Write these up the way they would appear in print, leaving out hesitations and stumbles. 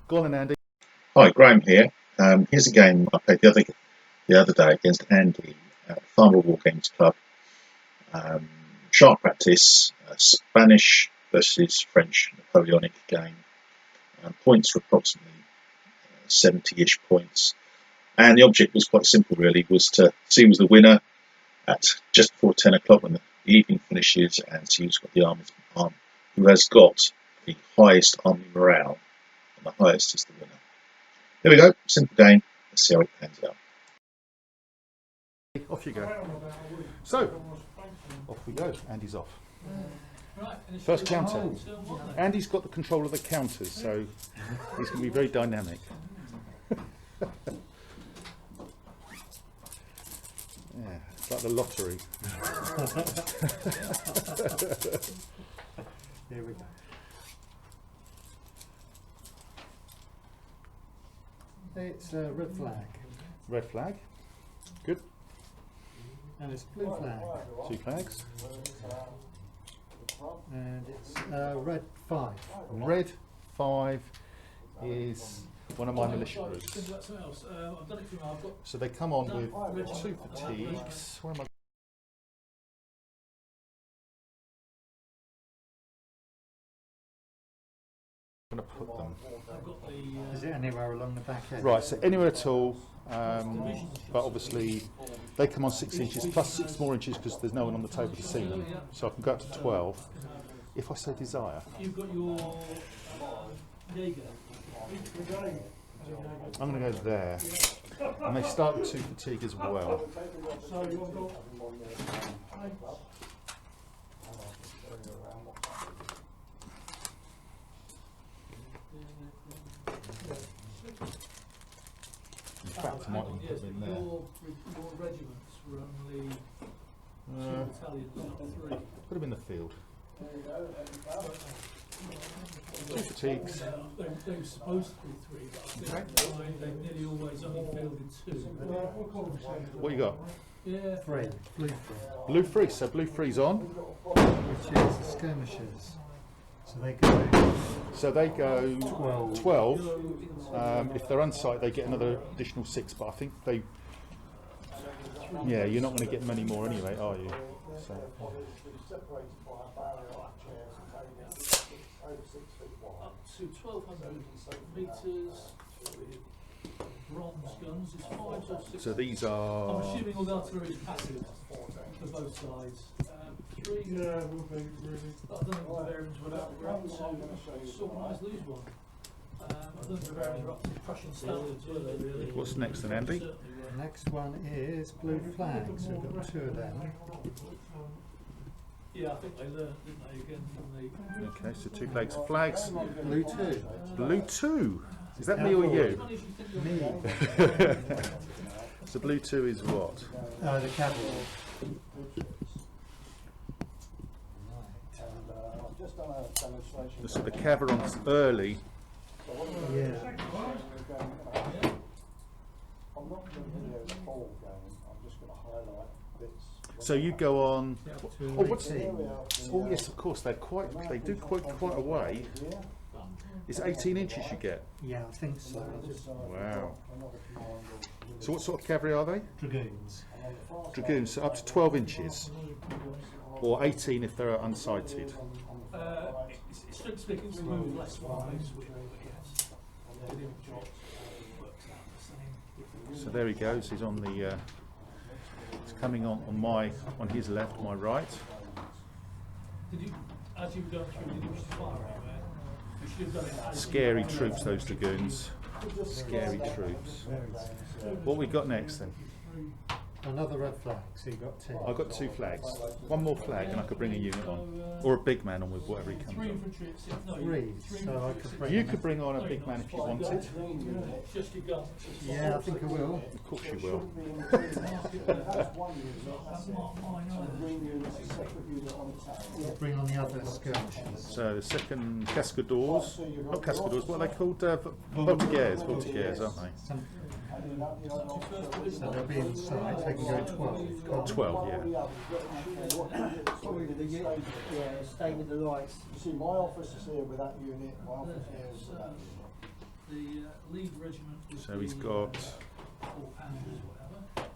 Go on then, Andy. Hi, Graham here. Here's a game I played the other day against Andy at Farnborough Wargames Club. Sharp practice, Spanish versus French Napoleonic game. Points were approximately 70-ish points. And the object was quite simple, really, was to see who's the winner at just before 10 o'clock when the evening finishes, and see who's got the arm, who has got the highest army morale, and the highest is the winner. There we go, simple game. Let's see how it pans out. Off you go. So, off we go. Andy's off. First counter. Andy's got the control of the counters, so he's going to be very dynamic. Yeah, it's like the lottery. Here we go. It's a red flag. Red flag. Good. And it's blue flag. 2 flags. And it's red 5. Red 5 is one of my militia groups. So they come on with 2 fatigues. Where am I? Going to put them. Is it anywhere along the back edge? Right, so anywhere at all, but obviously they come on 6 inches plus 6 more inches because there's no one on the table to see them. So I can go up to 12 if I so desire. You've got your Jaeger. I'm going to go there. And they start with 2 fatigue as well. In fact, I might even put them in there. Your regiments were only 2 battalions, not 3. Put them in the field. 2 fatigues. They were supposed to be 3, but I think they nearly always only fielded 2. What you got? Yeah. 3. Blue 3. Blue 3, so blue 3's on. Which is the skirmishers. So they go 12. If they're unsighted, they get another additional 6, but I think they... Yeah, you're not going to get many more anyway, are you? So. Up to 1,200 metres with bronze guns. It's 5 or 6. So these are... I'm assuming all the artillery is passive for both sides. 3. Yeah, will be really. I don't think the Bavarians were up to sometimes lose one. I don't think the Bavarians were up to Prussian standards, were they really? What's next then, Andy? The next one is blue flag, so we've got 2 of them. Yeah, I think they learned, didn't they, again from the... Okay, so 2 flags. Flags. Blue 2. Blue 2. Is that me or you? Me. So blue 2 is what? The cavalry. So the cavalry's early. Yeah. So you go on. Oh, what's? Oh yes, of course. They do quite a way. It's 18 inches you get. Yeah, I think so. Wow. So what sort of cavalry are they? Dragoons. Dragoons, so up to 12 inches, or 18 if they're unsighted. Strictly speaking, it's move less wise, but yes, So there he goes. He's on the. He's coming on his left, my right. Did you, as you were going through, did you wish to fire anywhere? You should have done it. Scary troops, those dragoons. Scary troops. What we got next then? Another red flag, so you got 2. I've got 2 flags. One more flag and I could bring a unit on. Or a big man on with whatever he comes 3 on. infantry at 6. No, 3, so I could bring You could bring on a big man if you wanted. just your guns. Yeah, I think I will. Of course you will. Bring on the other skirmishers. So the second cascadors, not cascadors, what are they called? Voltigeurs, aren't they? So they'll be inside, they can go 12. 12, yeah. Stay with the lights. You see, my officer's here with that unit, my officer here is with that unit. the lead regiment. So he's got 4 pounders, whatever.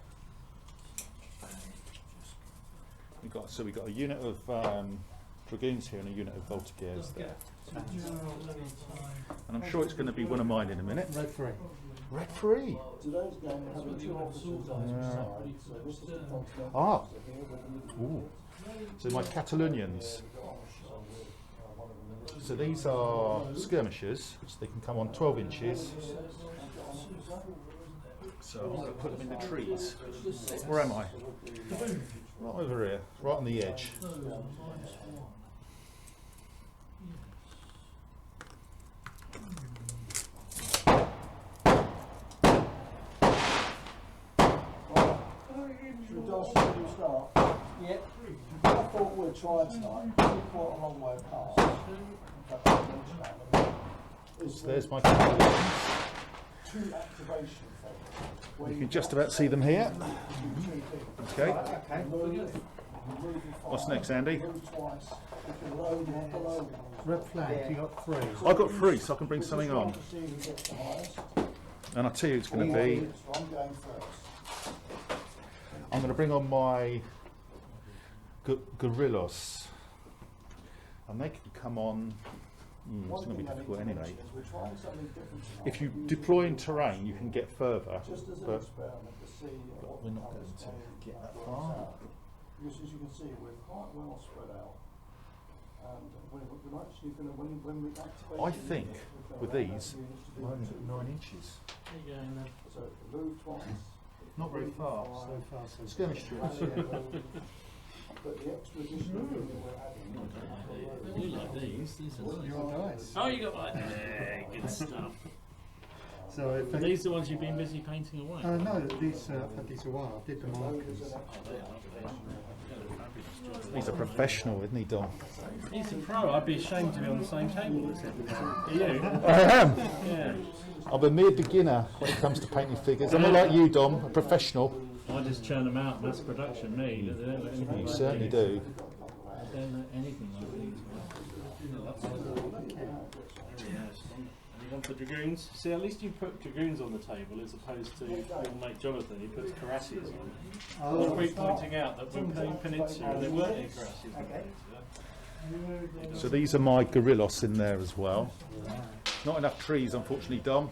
we've got a unit of dragoons here and a unit of voltigeurs there. And I'm sure it's going to be one of mine in a minute. Red 3. Red 3. Today's game has That's two when officers you on have each Yeah. side, so this is the continental Ah. officer here with the Ooh. So my Catalonians. So these are skirmishers, so they can come on 12 inches. So I'm going to put them in the trees. Where am I? Right over here, right on the edge. Should we dance to new start? Yep. I thought we'd try tonight, we're quite a long way past. In fact, I mentioned that. Is So there's my Catalonians. two activation things. You can just about see them here. Okay. What's next, Andy? Red flag, you got 3. I've got 3, so I can bring something on. And I'll tell you who it's going to be. I'm going first. I'm going to bring on my guerrillas. And they can come on. It's going to be difficult anyway. If you deploy in terrain, you can get further, Just as an but experiment to see what we're not going colours to get that works far. out. Because as you can see, we're quite well spread out. And we're actually going to, when we activate I the think unit, we're with gonna allow these, that unit to do we're only two. at 9 inches. So move twice. Not very far. So far, so good. Skirmish troops. But the extra additional thing that we're adding. You like these are Your dice. Oh, you got one. Good stuff. So if Are these the ones you've been busy painting away? no, these I've had these a while. I did the markers. He's a professional, isn't he, Dom? He's a pro. I'd be ashamed to be on the same table as him. Are you? I am. Yeah. I'm a mere beginner when it comes to painting figures. I'm not like you, Dom, a professional. I just churn them out, mass production, me. They don't let anything You like certainly these. do. They don't let anything like these. Very nice. Have you gone for dragoons? See, at least you put dragoons on the table as opposed to your mate Jonathan, he puts cuirassiers on. I'll keep pointing out that we're playing Peninsula and there weren't any cuirassiers on Peninsula. So these are my guerrillas in there as well. Not enough trees, unfortunately, Dom.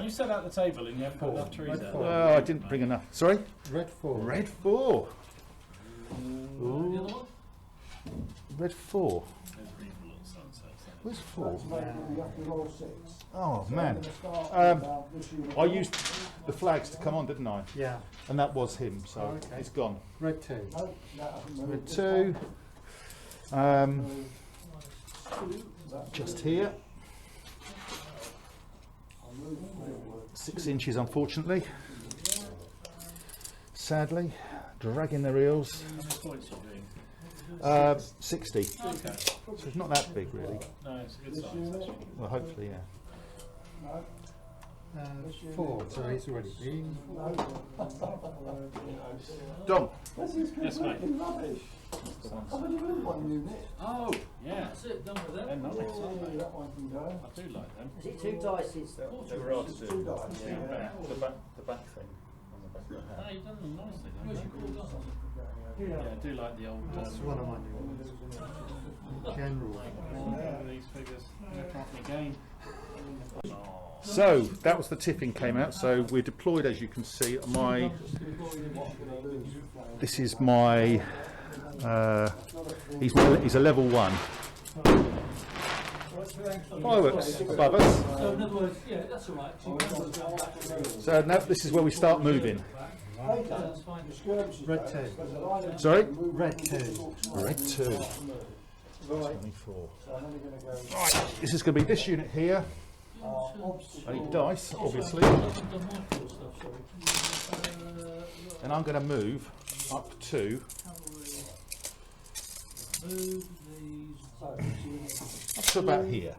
You set out the table and you haven't put enough trees out. Well, I didn't bring enough. Sorry? Red 4. Red 4. Ooh. Red 4. There's a reasonable little sunset. Where's 4? You have to roll 6. Oh, man. Start this unit. I used the flags to come on, didn't I? Yeah. And that was him, so Okay. it's gone. Red 2. No, that hasn't Red moved. 2. Just here. 6 inches, unfortunately. Sadly, dragging their heels. How many points are you doing? 60. So Okay. it's not that big, really. No, it's a good size actually. Well, hopefully, yeah. 4. So he's already been. Dom. Yes, mate. I've only moved one unit. Oh, yeah. That's it, done with They're that. nice, aren't they? That one can go. I do like them. Is it 2 dice? It's Two dice. Yeah. The back thing. On the back of the Oh, hat. you've done them nicely, Where's don't your you? call done? Yeah, I do like the old That's one of my new ones. General. these figures. Again. So that was the tipping came out. So we're deployed, as you can see. This is my. He's a level 1. Fireworks above us. So in other words, yeah, that's all right. So you can go back to the So now this is where we start moving. That's fine. Red 2. Sorry. Red 2. Red 2. 24. Right. This is going to be this unit here. I need dice, obviously. And I'm going to move up to about here.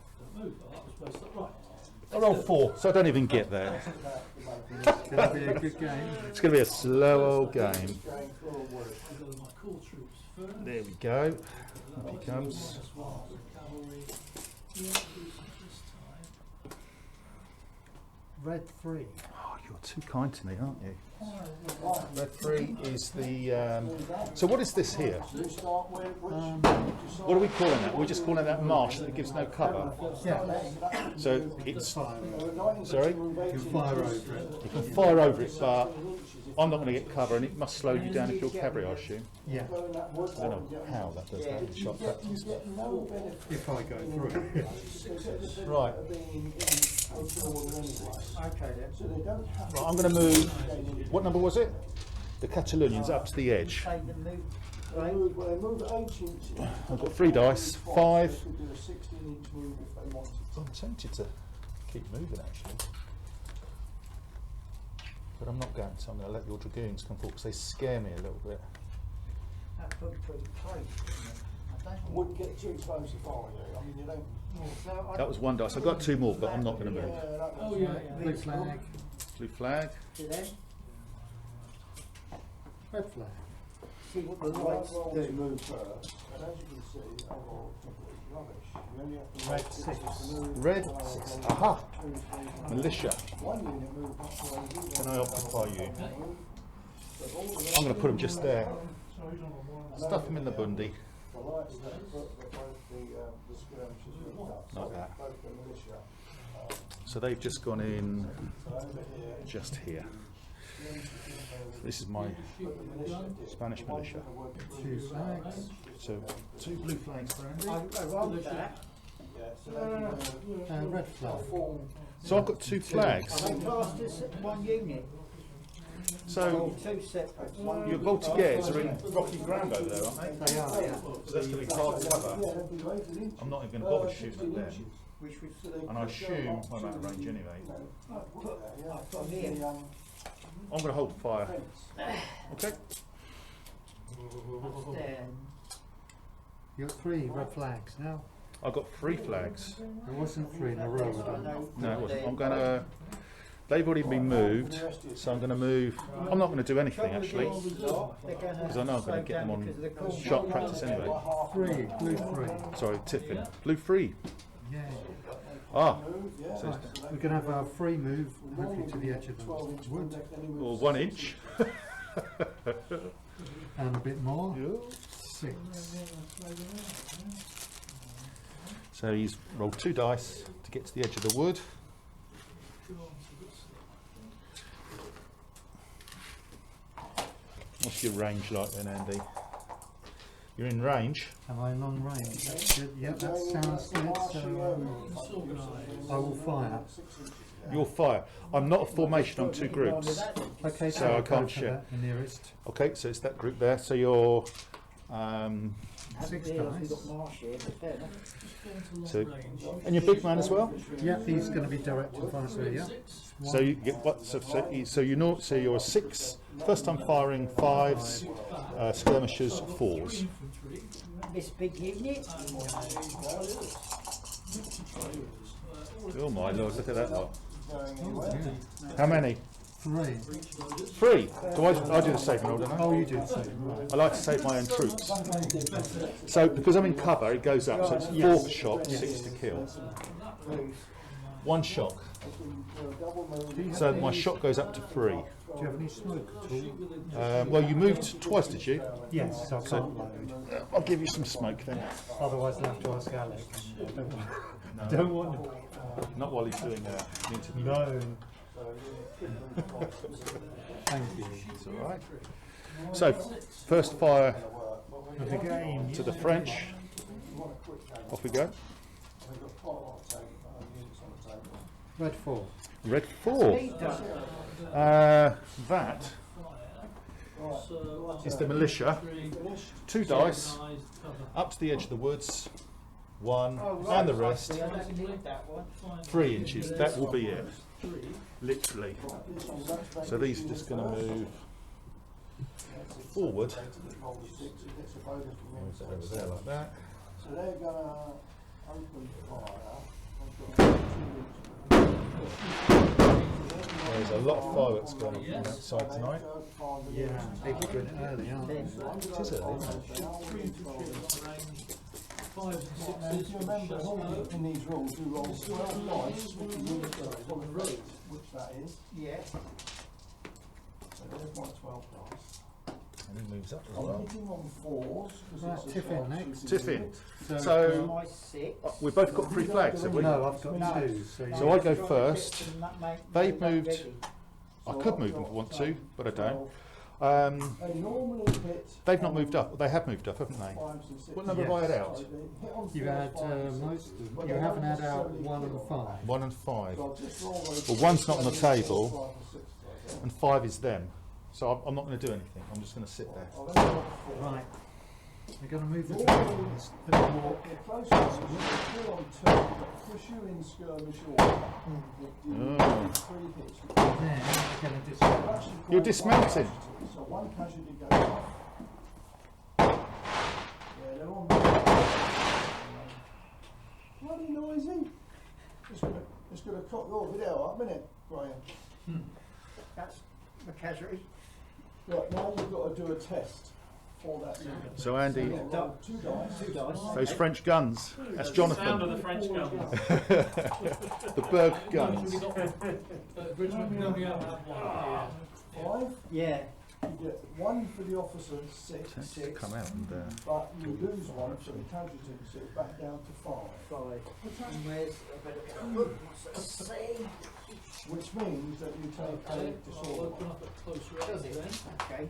I roll 4, so I don't even get there. It's going to be a good game. It's going to be a slow old game. There we go. Up he comes. Red 3. Oh, you're too kind to me, aren't you? Red 3 is the. So what is this here? What are we calling that? We're just calling that marsh that gives no cover. Yeah. So it's. Fire. Sorry? You can fire over it. You can fire over it, but I'm not going to get cover, and it must slow you down if you're cavalry, I assume. Yeah. I don't know how that does that in shot practice. If I go through. Right. Okay then. So they don't have Right, I'm going to move. What number was it? The Catalonians up to the edge. they move 8 inches. I've got 3 dice. 5. They could do a 16-inch move if they wanted to. I'm tempted to keep moving actually, but I'm not going to. I'm going to let your dragoons come forward because they scare me a little bit. That would be pretty crazy, wouldn't it? I wouldn't get too explosive, are you? I mean, you don't. That was 1 dice. I've got 2 more, but I'm not going to move. Oh yeah, Blue flag. Blue flag. Red flag. See what the lights do. Move first, and as you can see, overall, it's rubbish. You only have to Red move 6. Red 6. Aha! 2, 3, Militia. 1 unit moved up to 80. Can I occupy you? I'm going to put them just there. Stuff them in the bundy. The lights that put both the skirmishers moved up. Like that. Both the militia. So they've just gone in So over here, just here. This is my Spanish militia. 2 flags. So 2 blue flags for Andy. yeah, so they can Red flag. form. So I've got 2 flags. Classed as 1 unit. So 2 separate. your Voltigeurs are in rocky ground over there, aren't they? They are, yeah. So that's going to be hard cover. I'm not even going to bother shooting at them. Which we And I assume I'm out of range anyway. here. I'm going to hold fire. Okay. You got 3 red flags now. I've got 3 flags. There wasn't 3 in a row. No, it wasn't. I'm going to. They've already been moved, so I'm going to move. I'm not going to do anything actually, because I know I'm going to get them on shot practice anyway. 3. Blue 3. Sorry, tipping. Blue 3. Yeah. Ah, so We're going to have our free move, hopefully to the edge of the wood. or 1 inch. And a bit more. 6. So he's rolled 2 dice to get to the edge of the wood. What's your range like then, Andy? You're in range. Am I long range? That's good. Yeah, that sounds good. So I will fire. You'll fire. I'm not a formation, I'm 2 groups. Okay, So I I'll can't go for share. The nearest. Okay, so it's that group there. So you're 6 dice. so, and your big man as well. Yeah, he's going to be direct to fire. So yeah. So you get what? So you know. So you're 6. First time firing 5s, skirmishers 4s. This big unit. Oh my lord! Look at that lot. How many? 3. 3. Do I do the saving roll, don't I? Oh, you do the same. Right. I like to save my own troops. So because I'm in cover, it goes up. So it's 4 shot, 6 to kill. 1 shock. So my shot goes up to 3. Do you have any smoke at all? Well, you moved twice, did you? Yes, I can't load. I'll give you some smoke then. Otherwise, I'll have to ask Alec. Don't want to. Not while he's doing the interview. No. Thank you. It's all right. So first fire Of the game. to the French. Off we go. Red 4. Red 4. That is the militia. 2 dice up to the edge of the woods. 1 and the rest 3 inches. That will be it. Literally. So these are just going to move forward. Move that over there like that. So they're going to open fire. There's a lot of fireworks going on from outside tonight. Yeah, people doing it early, aren't they? It is early, isn't it? 5s and 6s. If you remember, normally in these rules you roll 12 dice with the unit on the road, which that is. Yeah. So there's my 12 dice. And he moves up as I'm well. hitting on 4s. Right, tiff in next. Tiff in. So, So My 6. we've both got 3 flags, have we? no, I've got 2. So I go first. They've moved. I could move them if I want to, but I don't. They normally hit. They've not moved up. They have moved up, haven't they? 5s and 6s. What number have I had out? So they hit on You 4s, had 5s and most. 6s, You haven't had out 1 and 5. 1 and 5. So I'll just roll those Well, one's not on the 7s, table. 5 and 6s, And 5 is them. So I'm not going to do anything. I'm just going to sit there. I'll then roll 4. Right. You're going to move the Normally, tables. Put a walk. the close ones, you 2 on 2, push you in skirmish order. You do Oh. 3 hits. Then you're going to discount. Actually You're called dismounting. one casualty, so 1 casualty goes off. Yeah, they're on. Bloody noisy. It's gonna cut your video up, isn't it, Graham? That's the casualty. Right, now you've got to do a test for that. So Andy, You've got to roll 2 dice. 2 dice. those French guns. That's Sound of Jonathan. the French guns. The Berg guns. Bridgman, we only have one. 5, Yeah. you get 1 for the officer, 6, Just come out and but you lose 1 for the casualty, so it's back down to 5. 5. And where's a better C? Which means that you take a Okay, I'll disorder. open up a closer Does edge it? then. Okay.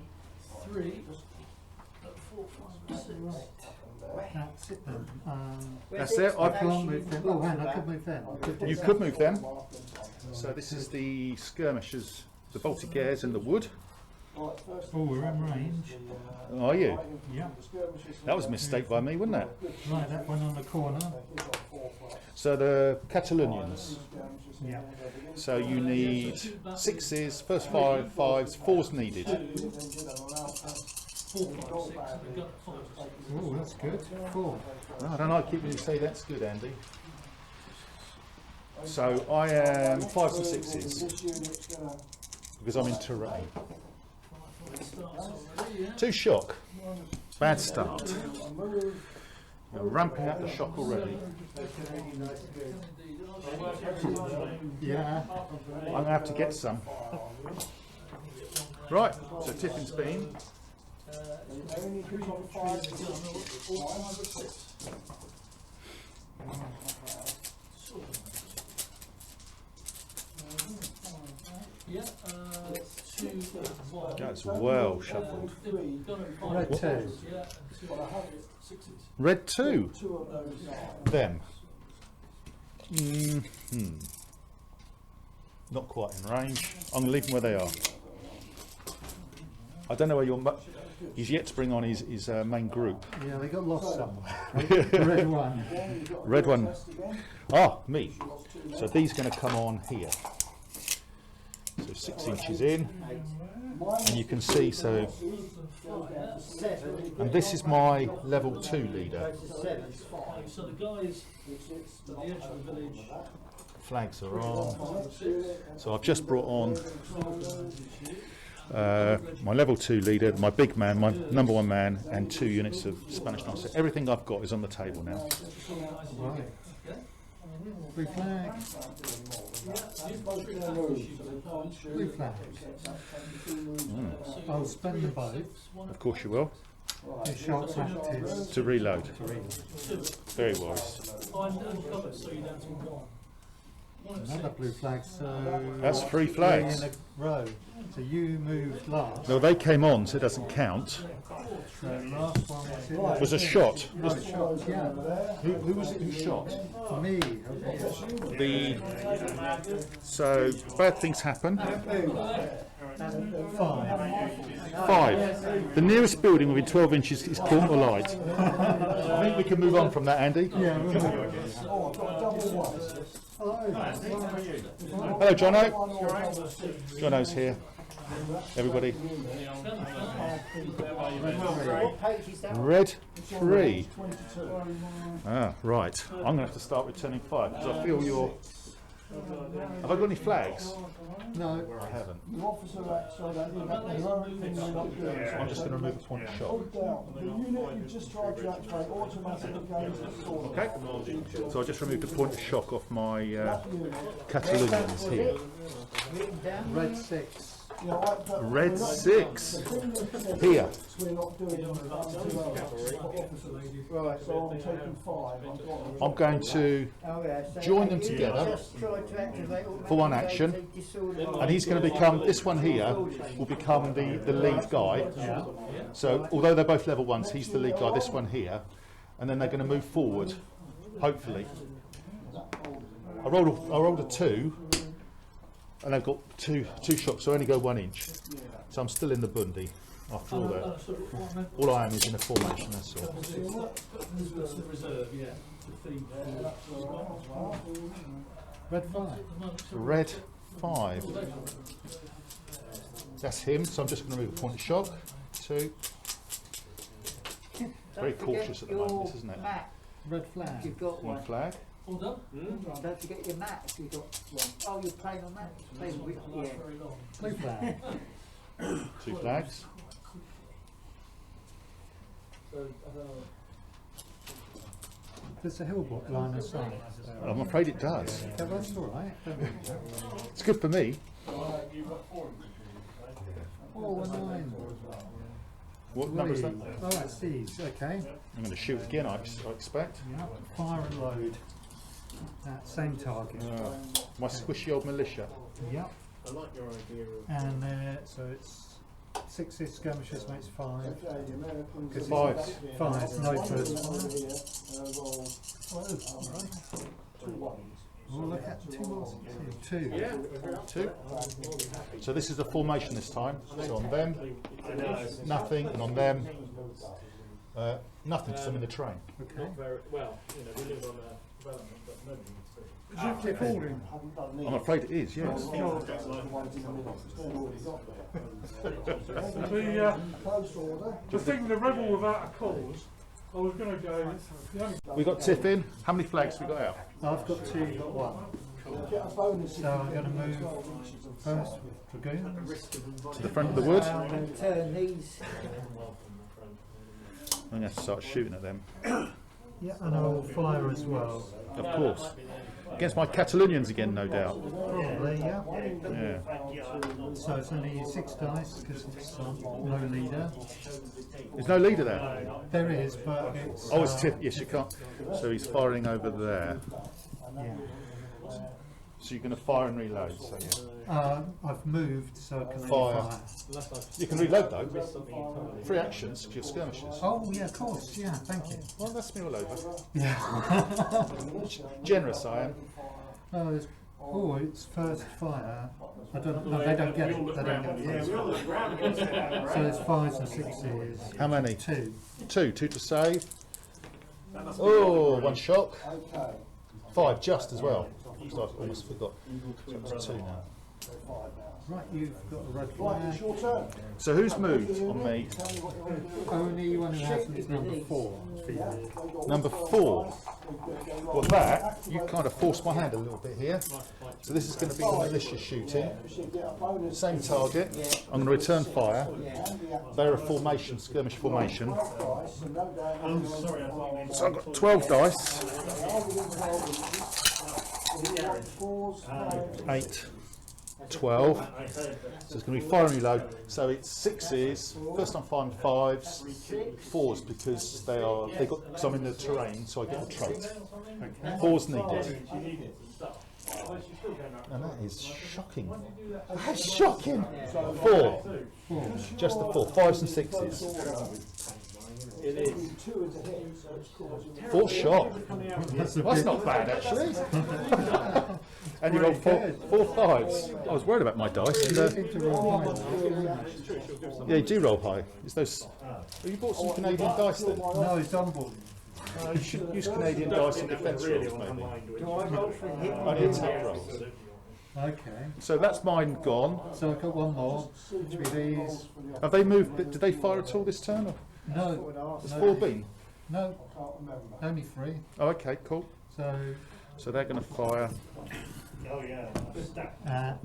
3, 4, 5, 6. Now, sit down. That's it. I can't move them. Oh, hang on, I could move them. You could move them. So this is the skirmishers, the Baltic airs in the wood. Right, first Oh, we're in range. Are you? Yeah. That was a mistake by me, wasn't it? Right, that one on the corner. So the Catalonians. Yeah. So you need 6s, first 5, 5s, 4s needed. 4, 5, 6, and the gun at 5. Oh, that's good. 4. I don't like it when you say that's good, Andy. So I am 5s and 6s because I'm in terrain. It starts already, yeah. 2 shock. Bad start. You're ramping up the shock already. Yeah. I'm going to have to get some. Right, so Tiffin's been. Yeah, 2 and 1. That's well shuffled. Red 2. Yeah, and 2 6s. Red 2. 2 of those. Them. Not quite in range. I'm going to leave them where they are. I don't know where he's yet to bring on his main group. Yeah, they got lost somewhere. Red 1. Red one. Ah, me. So these are going to come on here. So 6 inches in, and you can see, so, and this is my level 2 leader. So the guys at the edge of the village. Flags are on. So I've just brought on my level 2 leader, my big man, my number 1 man, and 2 units of Spanish knights. So everything I've got is on the table now. Right. 3 flags. 3 flags. I'll spend them both. Of course you will. Your shot practice. To reload. Very wise. I'm covered, so you're down to 1. Another blue flag, so... That's 3 flags. 3 in a row. So you moved last. No, they came on, so it doesn't count. So last one was in It was a shot. Right, shot, yeah. Who was it who shot? For me. So bad things happen. 5. The nearest building within 12 inches is caught the light. I think we can move on from that, Andy. Yeah, we'll Hello, Jono. Jono's here. Everybody. Red 3. Ah, right. I'm going to have to start returning fire because I feel you're Have I got any flags? No. I haven't. The officer acts so that there are things we're not doing. I'm just going to remove the point of shock. Hold down. The unit you've just tried to activate automatically gains the sword. Okay. So I just removed the point of shock off my Catalonians here. Red 6. You know, Red 6 here. we're not doing right, so I'm taking 5. I'm going to join them together for one action, and he's going to become, this one here will become the lead guy. So although they're both level 1s, he's the lead guy, this one here, and then they're going to move forward, hopefully. I rolled a 2, and I've got two shocks, so I only go 1 inch. So I'm still in the bundy after all that. All I am is in a formation, that's all. Reserve, yeah. Red 5. Red 5. That's him, so I'm just going to remove a point of shock. 2. Very cautious at the moment, this, isn't it? Red flag. You've got One one. flag. All done? Don't forget your mat if you've got one. Oh, you're playing on that? Playing with, yeah. Blue flag. 2 flags. There's a hill block line of sight. I'm afraid it does. Yeah, that's all right. It's good for me. Oh, a 9. What number is that? Oh, that's these. Okay. I'm going to shoot again, I expect. Yeah. Fire and load. That same target. My squishy old militia. Yep. I like your idea of. And so it's 6 skirmishes makes 5. Because 5. 5, no first fire. We'll look at 2. Yeah. 2. So this is the formation this time. So on them, nothing, and on them, nothing because I'm in the train. Okay. Not very well. You know, we live on a development, but nobody needs to. Is it falling? I'm afraid it is, yes. The thing, the rebel without a cause, I was going to go. We got Tiff in. How many flags we got out? I've got 2, you've got 1. So I'm going to move first with dragoons. To the front of the wood. I'm going to turn these. I'm going to have to start shooting at them. Yeah, and I'll fire as well. Of course. Against my Catalonians again, no doubt. Probably, yeah. Yeah. So it's only 6 dice because it's no leader. There's no leader there. There is, but it's. Oh, it's Tiff. Yes, you can't. So he's firing over there. Yeah. So you're going to fire and reload. So yeah. I've moved, so I can Fire. fire. You can reload though. 3 actions because you're skirmishes. Oh, yeah, of course. Yeah, thank you. Well, that's me all over. Yeah. Generous I am. Oh, it's first fire. I don't know. No, they don't get it. They don't get it. So it's 5s and 6s. How many? 2. 2 to save. Oh, 1 shock. 5 just as well. So I almost forgot. So it's 2 now. Right, you've got a red Right, it's flag. your turn. So who's moved on me? Only one who hasn't is number 4 for you. Number 4. Well, that, you kind of forced my hand a little bit here. So this is going to be the militia shooting. Same target. I'm going to return fire. They're a formation, skirmish formation. So I've got 12 dice. 8. 12. So it's going to be fire and reload. So it's 6s. First I'm firing 5s, 4s because because I'm in the terrain, so I get the trait. 4s needed. And that is shocking. That's shocking. 4. Just the 4. 5s and 6s. 4 shot. That's not bad actually. And you rolled 4 5s. I was worried about my dice. And, yeah, you do roll high. It's those. Have you bought some Canadian dice then? No, it's humble. You should use Canadian dice in defence rolls maybe. Only attack rolls. Okay. So that's mine gone. So I've got 1 more, which will be these. Have they moved? Did they fire at all this turn? Or? No. Has 4 been? No. Only 3. Oh, okay, cool. So So they're going to fire. Oh yeah, stacked. at,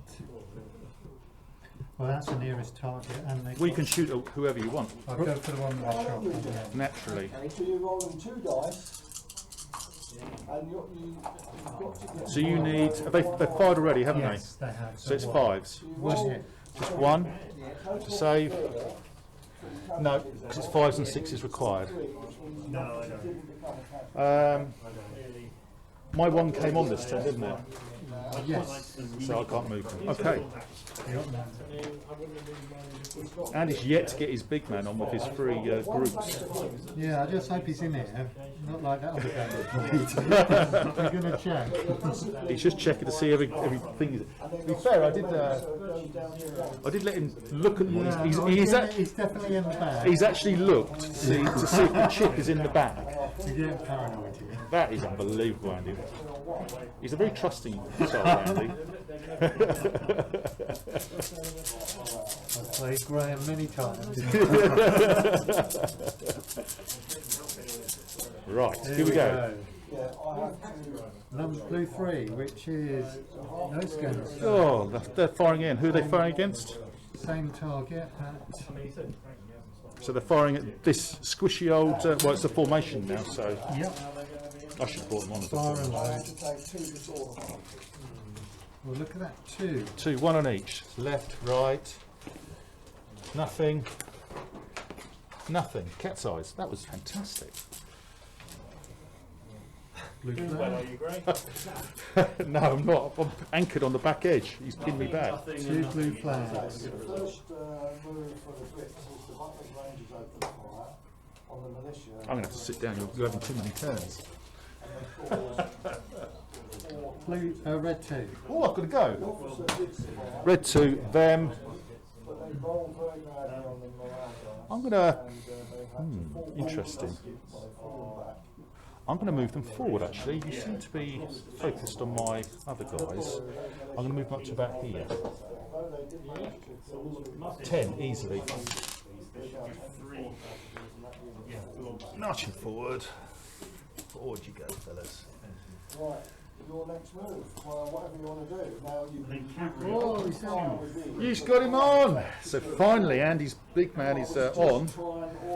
well, that's the nearest target, and they We can shoot at whoever you want, I'll go for the one with the shot. Yeah. naturally. So you're rolling 2 dice, and you've got to get. So you need, they've fired already, haven't Yes, they have. they? So it's one. 5s. One hit. Just 1 to save. No, because it's 5s and 6s required. No, I don't. My 1 came on this turn, didn't it? Yes. So I can't move them. Okay. Yep. And he's yet to get his big man on with his 3 groups. Yeah, I just hope he's in here. Not like that other game. I'm going to check. He's just checking to see everything. To be fair, I did let him look at them. Yeah, he's definitely in the bag. He's actually looked to see if the chip is in the bag. He's getting paranoid here. That is unbelievable, Andy. He's a very trusting child, Andy. I've played Graham many times. Right, here we go. Number blue 3, which is no skins. Oh, they're firing in. Who are they firing against? Same target at. So they're firing at this squishy old. Well, it's a formation now, so Yep. I should have brought them on. Fire and load. Well, look at that. 2. 2, 1 on each. Left, right. Nothing. Nothing. Cat's eyes. That was fantastic. Blue Well, flag. are you great? No, I'm not. I'm anchored on the back edge. He's pinned me back. 2 blue flags. The first move for the Brits is the Butlers Rangers open fire on the militia. I'm going to have to sit down. You're having too many turns. Blue, red 2. Oh, I've got to go. The officer did survive, Red 2, them. but they rolled very badly on the morale dice. I'm going to. And they had to fall Interesting. back. Well, they fall back. I'm going to move them forward. Actually, you seem to be focused on my other guys. I'm going to move them up to about here. Although they did manage to 10 easily. Three. Marching forward. Forward you go, fellas. Right, your next move. Well, whatever you want to do. Now you Oh, he's down. You've got him on. So finally, Andy's big man is on.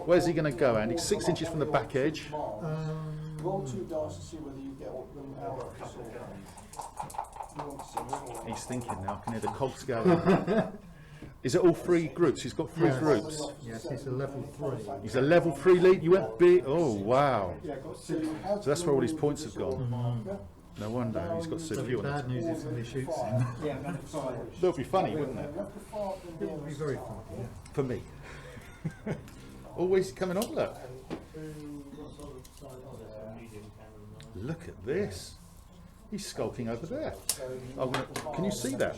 Where's he going to go, Andy? 6 inches from the back edge. Roll 2 dice to see whether you get them out of the sword. You want to see He's thinking now. I can hear the cogs going. Is it all 3 groups? He's got 3 groups. Yes, he's a level 3. He's a level 3 lead. You went big. Oh wow. So that's where all his points have gone. No wonder he's got so few on Bad it. news is when he shoots him. That would be funny, wouldn't it? It would be very funny. For me. Always coming on. Look. Look at this. He's skulking over there. Can you see that?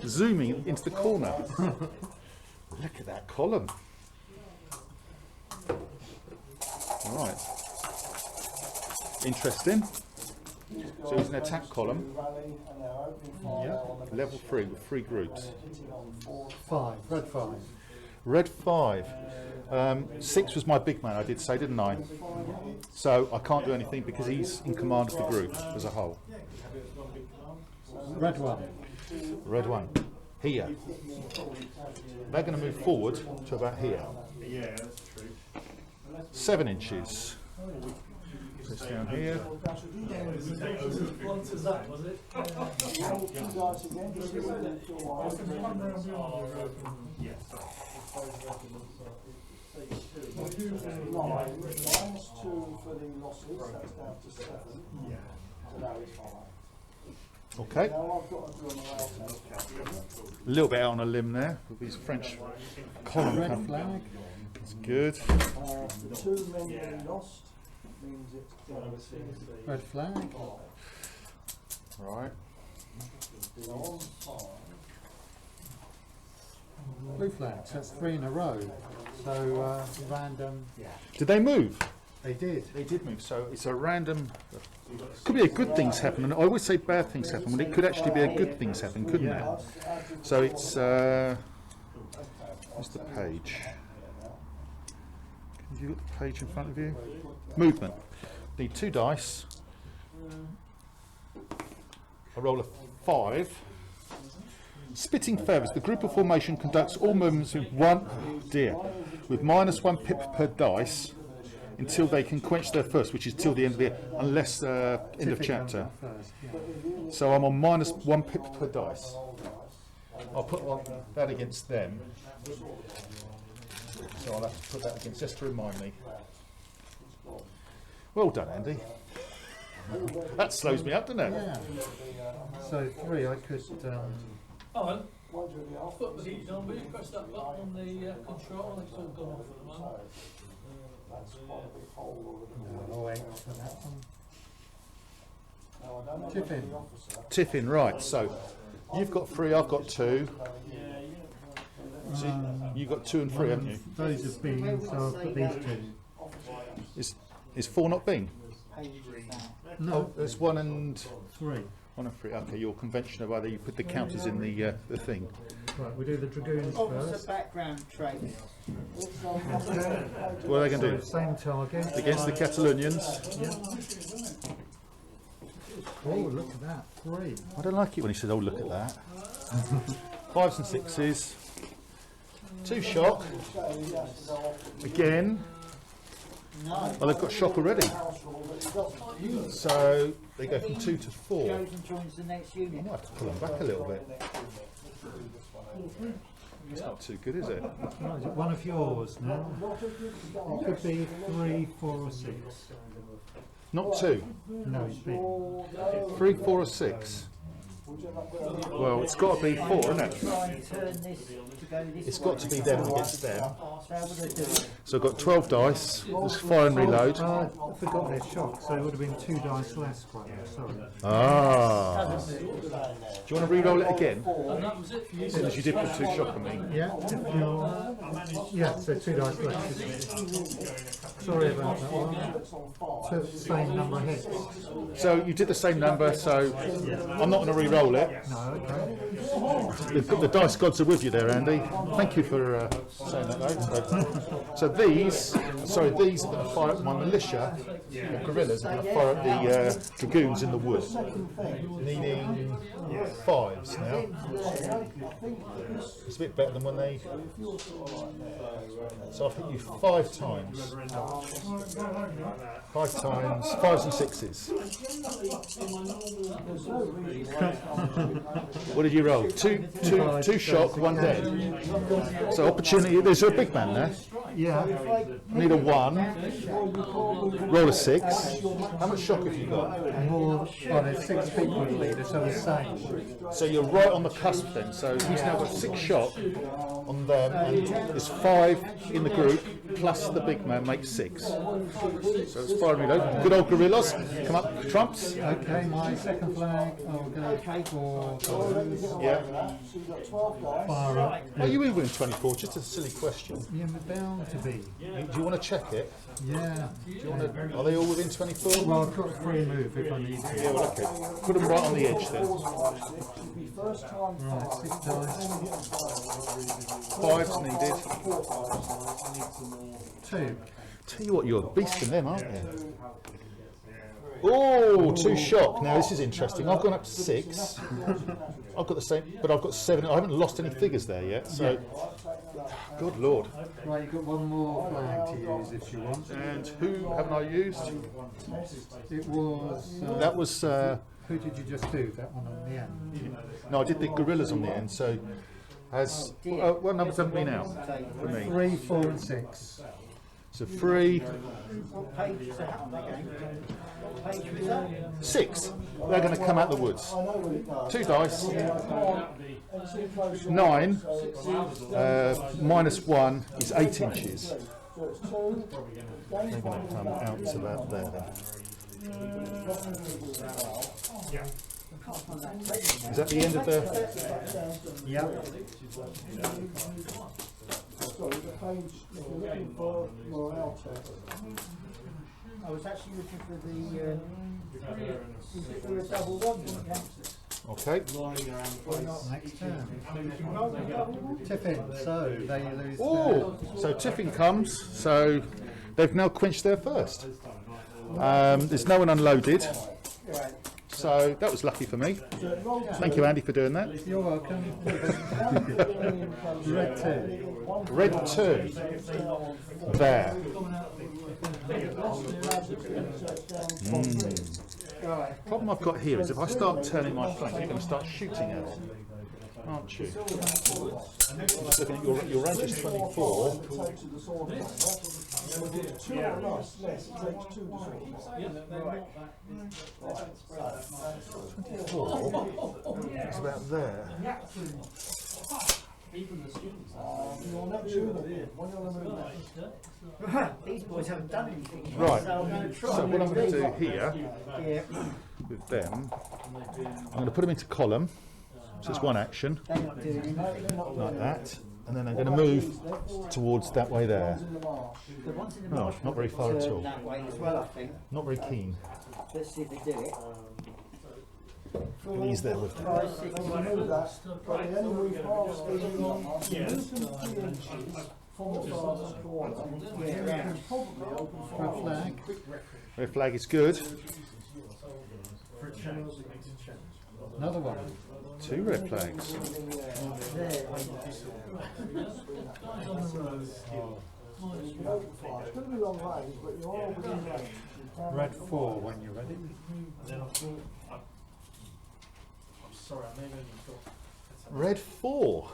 Zooming into the corner. Look at that column. Right. Interesting. So he's an attack column. Level 3 with 3 groups. 5, red 5. Red 5. 6 was my big man, I did say, didn't I? So I can't do anything because he's in command of the group as a whole. Red 1. Red 1. Here. They're going to move forward to about here. Yeah, that's true. 7 inches. This down here. Blunt as that, was it? Roll 2 dice again to see whether you feel minus 2 for the losses, that's down to 7. So now it's 5. Okay. Now I've got to do a morale test. A little bit out on a limb there with these French column. Red flag. It's good. The 2 men being lost means it's down to Red flag. Right. on 5. Blue flag. So that's 3 in a row. So random. Did they move? They did. They did move, so it's a random. Could be a good things happen, and I always say bad things happen, when it could actually be a good things happen, couldn't it? So it's what's the page? Have you got the page in front of you? Movement. Need 2 dice. I roll a 5. Spitting feathers. The group of formation conducts all movements with with -1 pip per dice until they can quench their thirst, which is till the end of the unless end of chapter. So I'm on -1 pip per dice. I'll put that against them. So I'll have to put that against just to remind me. Well done, Andy. That slows me up, doesn't it? Yeah. So 3, I could. Oh, I'll put the heat on, but you press that button on the control, it's all gone off at the moment. No, I'll wait for that one. Tiffin. Tiffin, right. So you've got 3, I've got 2. So you've got 2 and 3, haven't you? Those have been, so I'll put these 2. Is 4 not been? No, Oh, there's 1 and 3. 1 and 3. Okay, your convention of either you put the counters in the thing. Right, we do the dragoons What was the first. background trait? What are they going to do? Same target. Against the Catalonians? Oh, look at that. 3. I don't like it when he says, "Oh, look at that." 5s and 6s. 2 shock. Again. Well, they've got shock already. So they go from 2 to 4. Goes and joins the next I unit. might have to pull them back a little bit. It's not too good, is it? Right, is it one of yours now? It could be 3, 4 or 6. Not 2. No, it's been. 3, 4 or 6. Well, it's got to be 4, isn't it? Try and turn this to go this It's way. got to be them against them. So how would I do it? So I've got 12 dice. There's fire and reload. I forgot their shock, so it would have been 2 dice less. Quite sorry. Ah. Do you want to re-roll it again? And that was it for you. As you did put 2 shock on me. Yeah, if you're, yeah, so 2 dice less. Isn't it? Sorry about that one. Same number of hits. So you did the same number, so I'm not going to re-roll it. No, okay. The dice gods are with you there, Andy. Thank you for saying that, though. So these are going to fire at my militia. The guerrillas are going to fire at the dragoons in the wood. Needing 5s now. It's a bit better than when they... So I've hit you 5 times. 5 times, 5s and 6s. What did you roll? Two shock, 1 dead. So opportunity, there's a big man there. Yeah. Need a 1. Roll a 6. How much shock have you got? More, well, there's 6 people in the leader, so the same. So you're right on the cusp then. So he's now got 6 shock on them, and there's 5 in the group, plus the big man makes 6. So it's fire and reload. Good old guerrillas. Come up, trumps. Okay, my second flag, I'll go for Yeah. fire up. Are you in win 24? Just a silly question. Yeah, we're bound to be. Do you want to check it? Yeah. Are they all within 24? Well, I've got 3 move if I need to. Yeah, well, okay. Put them right on the edge then. Right, 6 dice. 5's needed. 2. Tell you what, you're a beast in them, aren't you? Oh, 2 shock. Now this is interesting. I've gone up to 6. I've got the same, but I've got 7. I haven't lost any figures there yet. So, good lord. Right, you've got 1 more flag to use if you want. And who haven't I used? It was. That was. Who did you just do? That one on the end? No, I did the gorillas on the end. So, what numbers haven't been out for me? 3, 4, and 6. So 3, What page is that on again? What page was that? 6. They're going to come out the woods. 2 dice. 9 minus 1 is 8 inches. They're going to come out to about there then. Is that the end of the... Yeah. I was actually looking for the for a double one, wasn't it? Okay. Next turn. Tiffin, so they lose. Oh, so Tiffin comes. So they've now quenched their first. There's no one unloaded. So that was lucky for me. Thank you, Andy, for doing that. You're welcome. Red 2. Red 2. There. Problem I've got here is if I start turning my flank, you're going to start shooting at it, aren't you? Just looking at your range is 24. It's about there. These boys haven't done anything. Right. So I'm going to try. So what I'm going to do here Yeah, with them, I'm going to put them into column. So it's one action, they're not doing anything. like that. And then I'm going to move towards that way there. The ones in the No, marsh not very far at all. that way as well, I think. Not very keen. Let's see if they do it. And he's there with them. 5, 6, Move that, but they only move half speed in that. Move them 3 inches from the farthest corner. Yeah, You can probably open Red fire. flag. Red flag is good. Another one. 2 red flags. there. You can open fire. It's going to be long range, but you're all within range. You can- Red 4 when you're ready. Red 4.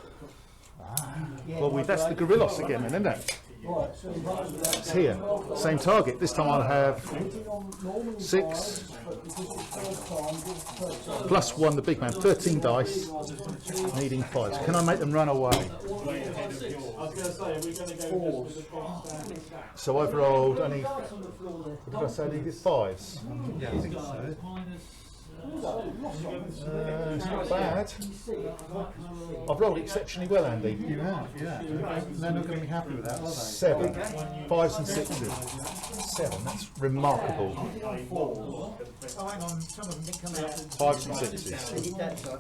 Yeah, Well, that's the Gorillos again, then, isn't it? Right, so you have to It's here. Same target. This time I'll have hitting on normally 6 fives, but because it's first time, give first time. plus 1, the big man. 13 dice, needing 5s. Can I make them run away? I was going to say, are we going to go just with the box down? So I've rolled only, what did I say, I needed 5s. Yeah, I think so. It's not bad. I've rolled exceptionally well, Andy. You have, yeah. They're not going to be happy with that, are they? 7, 5s and 6s. 7, that's remarkable. Oh, hang on, some of them didn't come out. 5s and 6s. They did that side.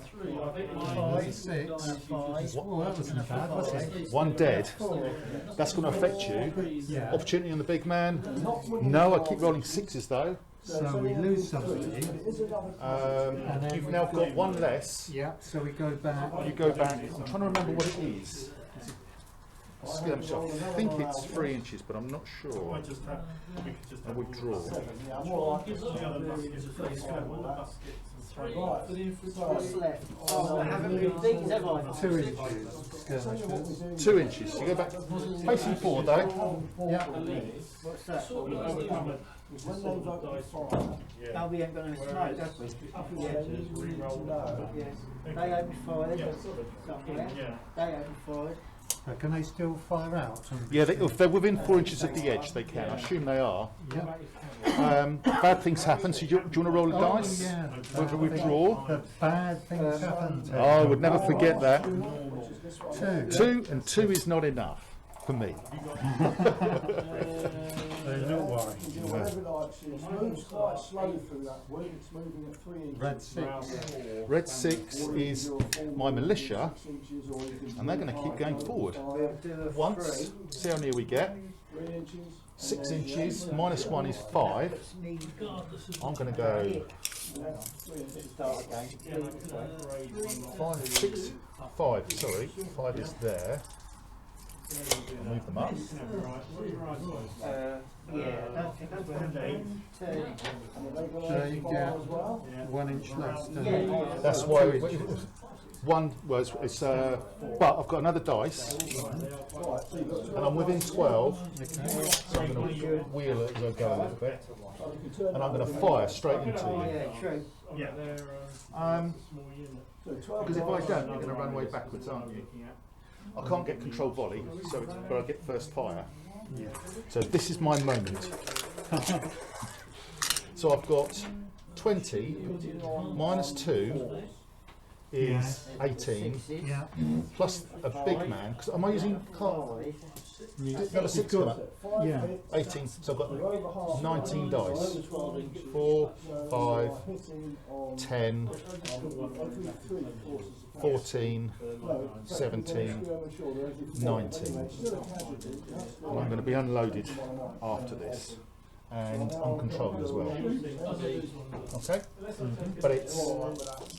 There's a 6. Oh, that wasn't bad, was it? 1 dead. That's going to affect you. Yeah. Opportunity on the big man. No, I keep rolling 6s though. So we lose somebody. You've now got 1 less. Yeah, so we go back. You go back. I'm trying to remember what it is. I think it's 3 inches, but I'm not sure. I withdraw. Yeah, I'm all right. What's left? Oh, I haven't moved these, have I? 2 inches. Skirmishers. 2 inches. You go back. Facing forward though. Yeah. What's that? When they vote for fire, Oh, we ain't got any smoke, have we? they need to know. Yes. They opened fire somewhere. They opened fire. Can they still fire out? Yeah, if they're within 4 inches of the edge, they can. I assume they are. Yeah. Bad things happen. So do you want to roll a Oh, dice? yeah. Whether we withdraw? The bad things happen. Oh, I would never forget that. 2. 2 and 2 is not enough for me. Don't worry. You do whatever it likes. It moves quite slow through that wood. It's moving at 3 inches. Red 6. Red 6 is my militia, 6 inches, or you can and they're going to keep going forward. We'll do a Once, see how near we get. 3 inches. 6 inches, minus 1 is 5. I'm going to go Start again. 5, 6, 5, sorry, 5 is there. I'll move them up. Yeah, I don't think I've got them. So you get 1 inch less. don't you? Yeah. That's why, 1 was, it's, but I've got another dice, and I'm within 12, so I'm going to wheel it as I go a little bit, and I'm going to fire straight into you. Yeah, true. Because if I don't, you're going to run way backwards, aren't you? I can't get control volley, so it's where I get first fire. So this is my moment. So I've got 20, minus 2 is 18, Yeah. plus a big man, because am I using another 6 come up? Yeah. 18, so I've got 19 dice. 4, 5, 10, 14, 17, 19. And I'm going to be unloaded after this. and uncontrolled as well. Okay? But it's,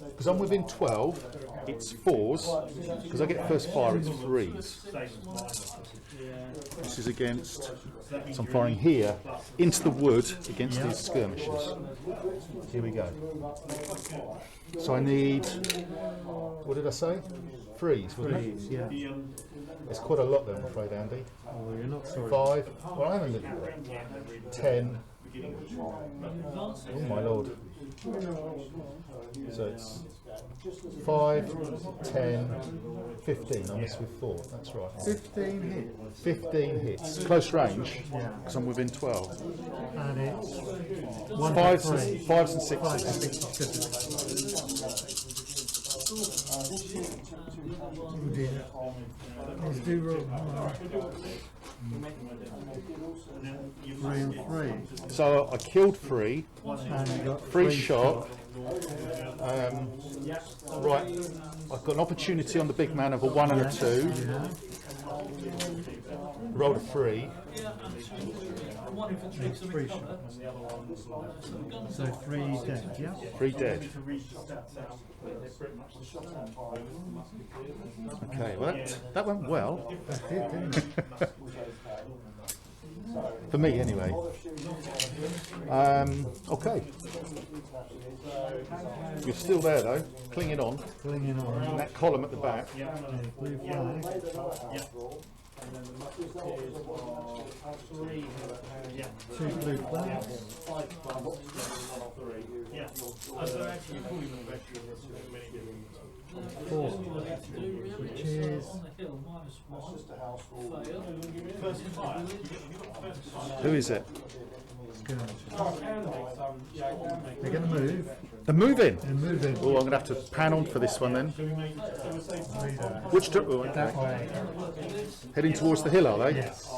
because I'm within 12, it's 4s. Because I get first fire, it's 3s. This is against, so I'm firing here into the wood against these skirmishers. Here we go. So I need, what did I say? 3s, wasn't it? Yeah. It's quite a lot there, I'm afraid, Andy. Oh, you're not sorry. 5, well, I'm a little bit. 10. Oh my lord. So it's 5, 10, 15. I missed with 4. That's right. 15 hits. 15 hits. Close range, because I'm within 12. And it's 5s and 6s. 5 and 6. Oh dear. Let's do roll 3 and 3. So I killed 3. And you got 3 shot. Right, I've got an opportunity on the big man of a 1 and a 2. Yeah. Rolled a 3. That's 3 shots. So 3 dead, yeah? 3 dead. Okay, well that went well. That did, didn't it? For me, anyway. Okay. You're still there, though, clinging on. Clinging on. In that column at the back. Blue flag. 2 blue flags. 4, which is Who is it? they're going to move. They're moving. They're moving. Oh, I'm going to have to pan on for this one then. Which That way. heading towards the hill, are they? Yes.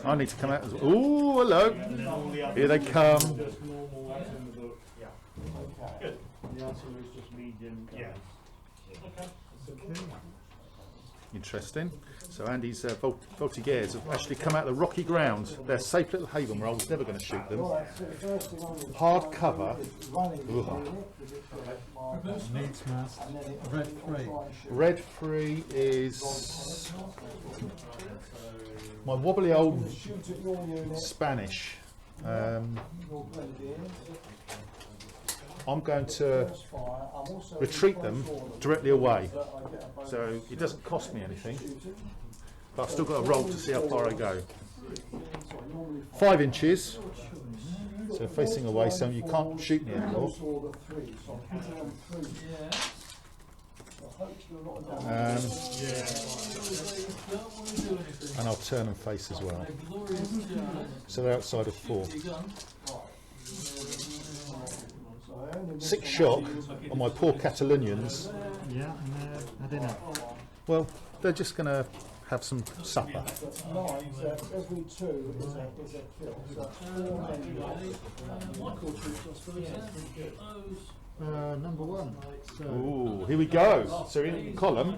I need to come out as well. Oh, hello. Here they come. The answer is just medium. Yeah. Okay. Interesting. So Andy's Voltigeurs have actually come out of the rocky ground. They're a safe little haven where I was never going to shoot them. Hard cover. Ugh. Needs must. Red 3. Red 3 is my wobbly old Spanish. I'm going to retreat them directly away, so it doesn't cost me anything, but I've still got to roll to see how far I go. 5 inches, so facing away, so you can't shoot me anymore. And I'll turn and face as well, so they're outside of 4. 6 shock on my poor Catalonians. Yeah, and I don't know. Well, they're just going to have some supper. Every 2 is a kill. Number 1. So, Ooh, here we go. So in the column.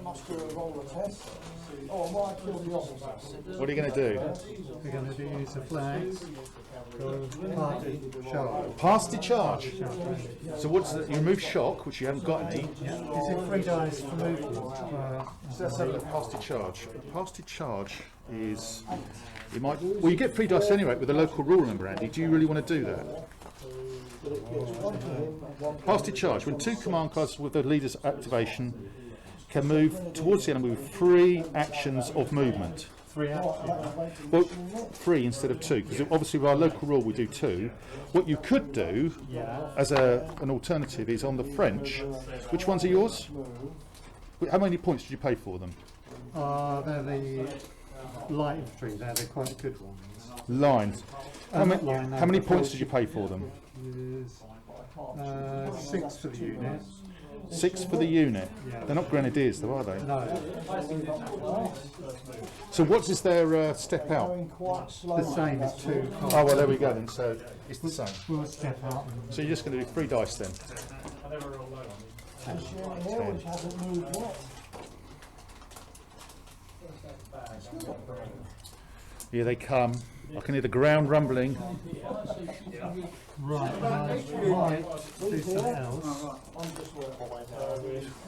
Must do a roll a test. Oh, I might kill the officer. What are you going to do? we're going to use the flags. Go party charge. Pass the charge. So what's the, you remove shock, which you haven't got any. Yeah. Is it 3 dice for movement? So let's have a look. Pass the charge. Pass the charge is, you might, well, you get 3 dice anyway with the local rule number, Andy. Do you really want to do that? Pass the charge. When 2 command cards with the leader's activation can move towards the enemy with 3 actions of movement. 3 actions. Well, 3 instead of 2, because obviously with our local rule we do 2. What you could do as an alternative is on the French. Which ones are yours? How many points did you pay for them? They're the light infantry. They're the quite good ones. Lines. How many points did you pay for them? 6 for the unit. 6 for the unit. Yeah. They're not grenadiers, though, are they? No. So what is their step out? The same as 2. Oh, well, there we go then. So it's the same. We'll step out. So you're just going to do 3 dice then. Which hasn't moved yet. Here they come. I can hear the ground rumbling. Right, might do something else.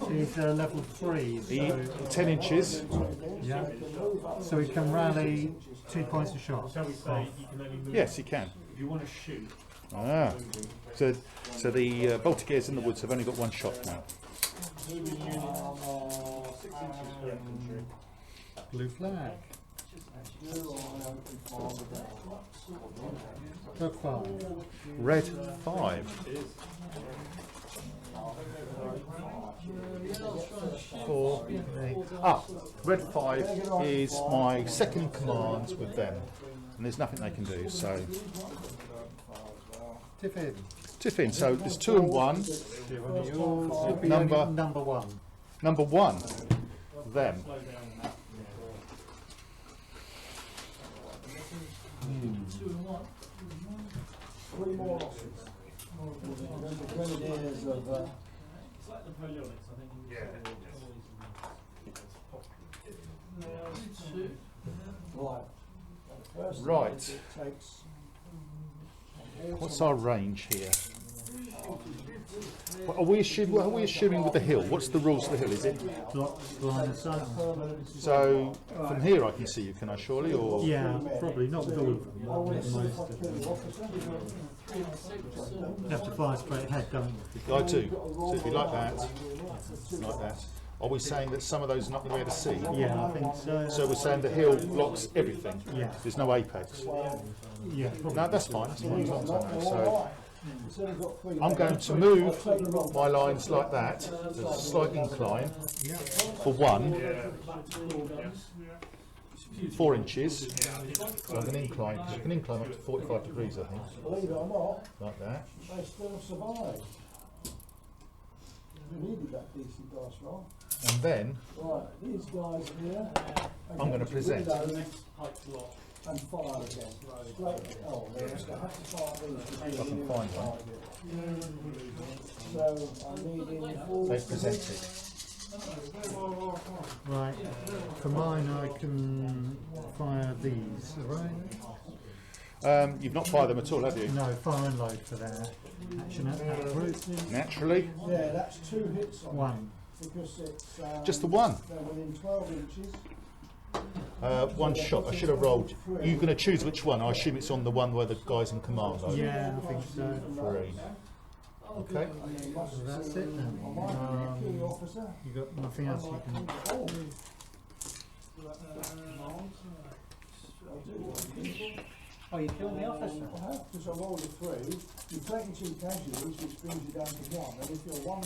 He's level 3, so 10 inches. yeah. So he can rally 2 points a shot. Yes, he can. If you want to shoot, Ah. So the Baltic Airs in the woods have only got one shot now. 6 inches for infantry. Blue flag. Red 5. Red 5. 4. Red 5 is my second in command with them, and there's nothing they can do. So Tip in. tip in. So there's 2 and 1. Number Number 1. number 1. Them. Three more losses. The Grenadiers of It's like Napoleonics, I think. right. Right. Takes What's our range here? What are we assuming with the hill? What's the rules of the hill? Is it Blocks line of sight. so from here I can see you? Can I surely or? Yeah, probably not with all of them, but with most of them. You have to fire straight ahead, don't you? I do. So if you like that, are we saying that some of those are not going to be able to see? Yeah, I think so. So we're saying the hill blocks everything. Yeah. There's no apex. Yeah, probably. No, that's fine. That's fine. As long as I know. So I'm going to move my lines like that. There's a slight incline for 1. 4 inches. So I'm going to incline, because you can incline up to 45 degrees, I think. believe it or not, Like that. they still survive. We needed that decent dice roll. And then Right, these guys here. I'm going to present. And fire again. Straight. Oh, they're just going to have to fire these. I can find one. So I'm needing all They present it. Right. For mine, I can fire these, right? You've not fired them at all, have you? No, fire and load for their action at that group. Naturally. Yeah, that's 2 hits on 1. because it's Just the 1. they're within 12 inches. 1 shot. I should have rolled. You're going to choose which one. I assume it's on the one where the guy's in command. Yeah, I think so. 3. Okay. So that's it then. You got nothing else you can. Oh, you killed the officer? Because I rolled a 3, you've taken 2 casualties, which brings you down to 1. And if you're 1,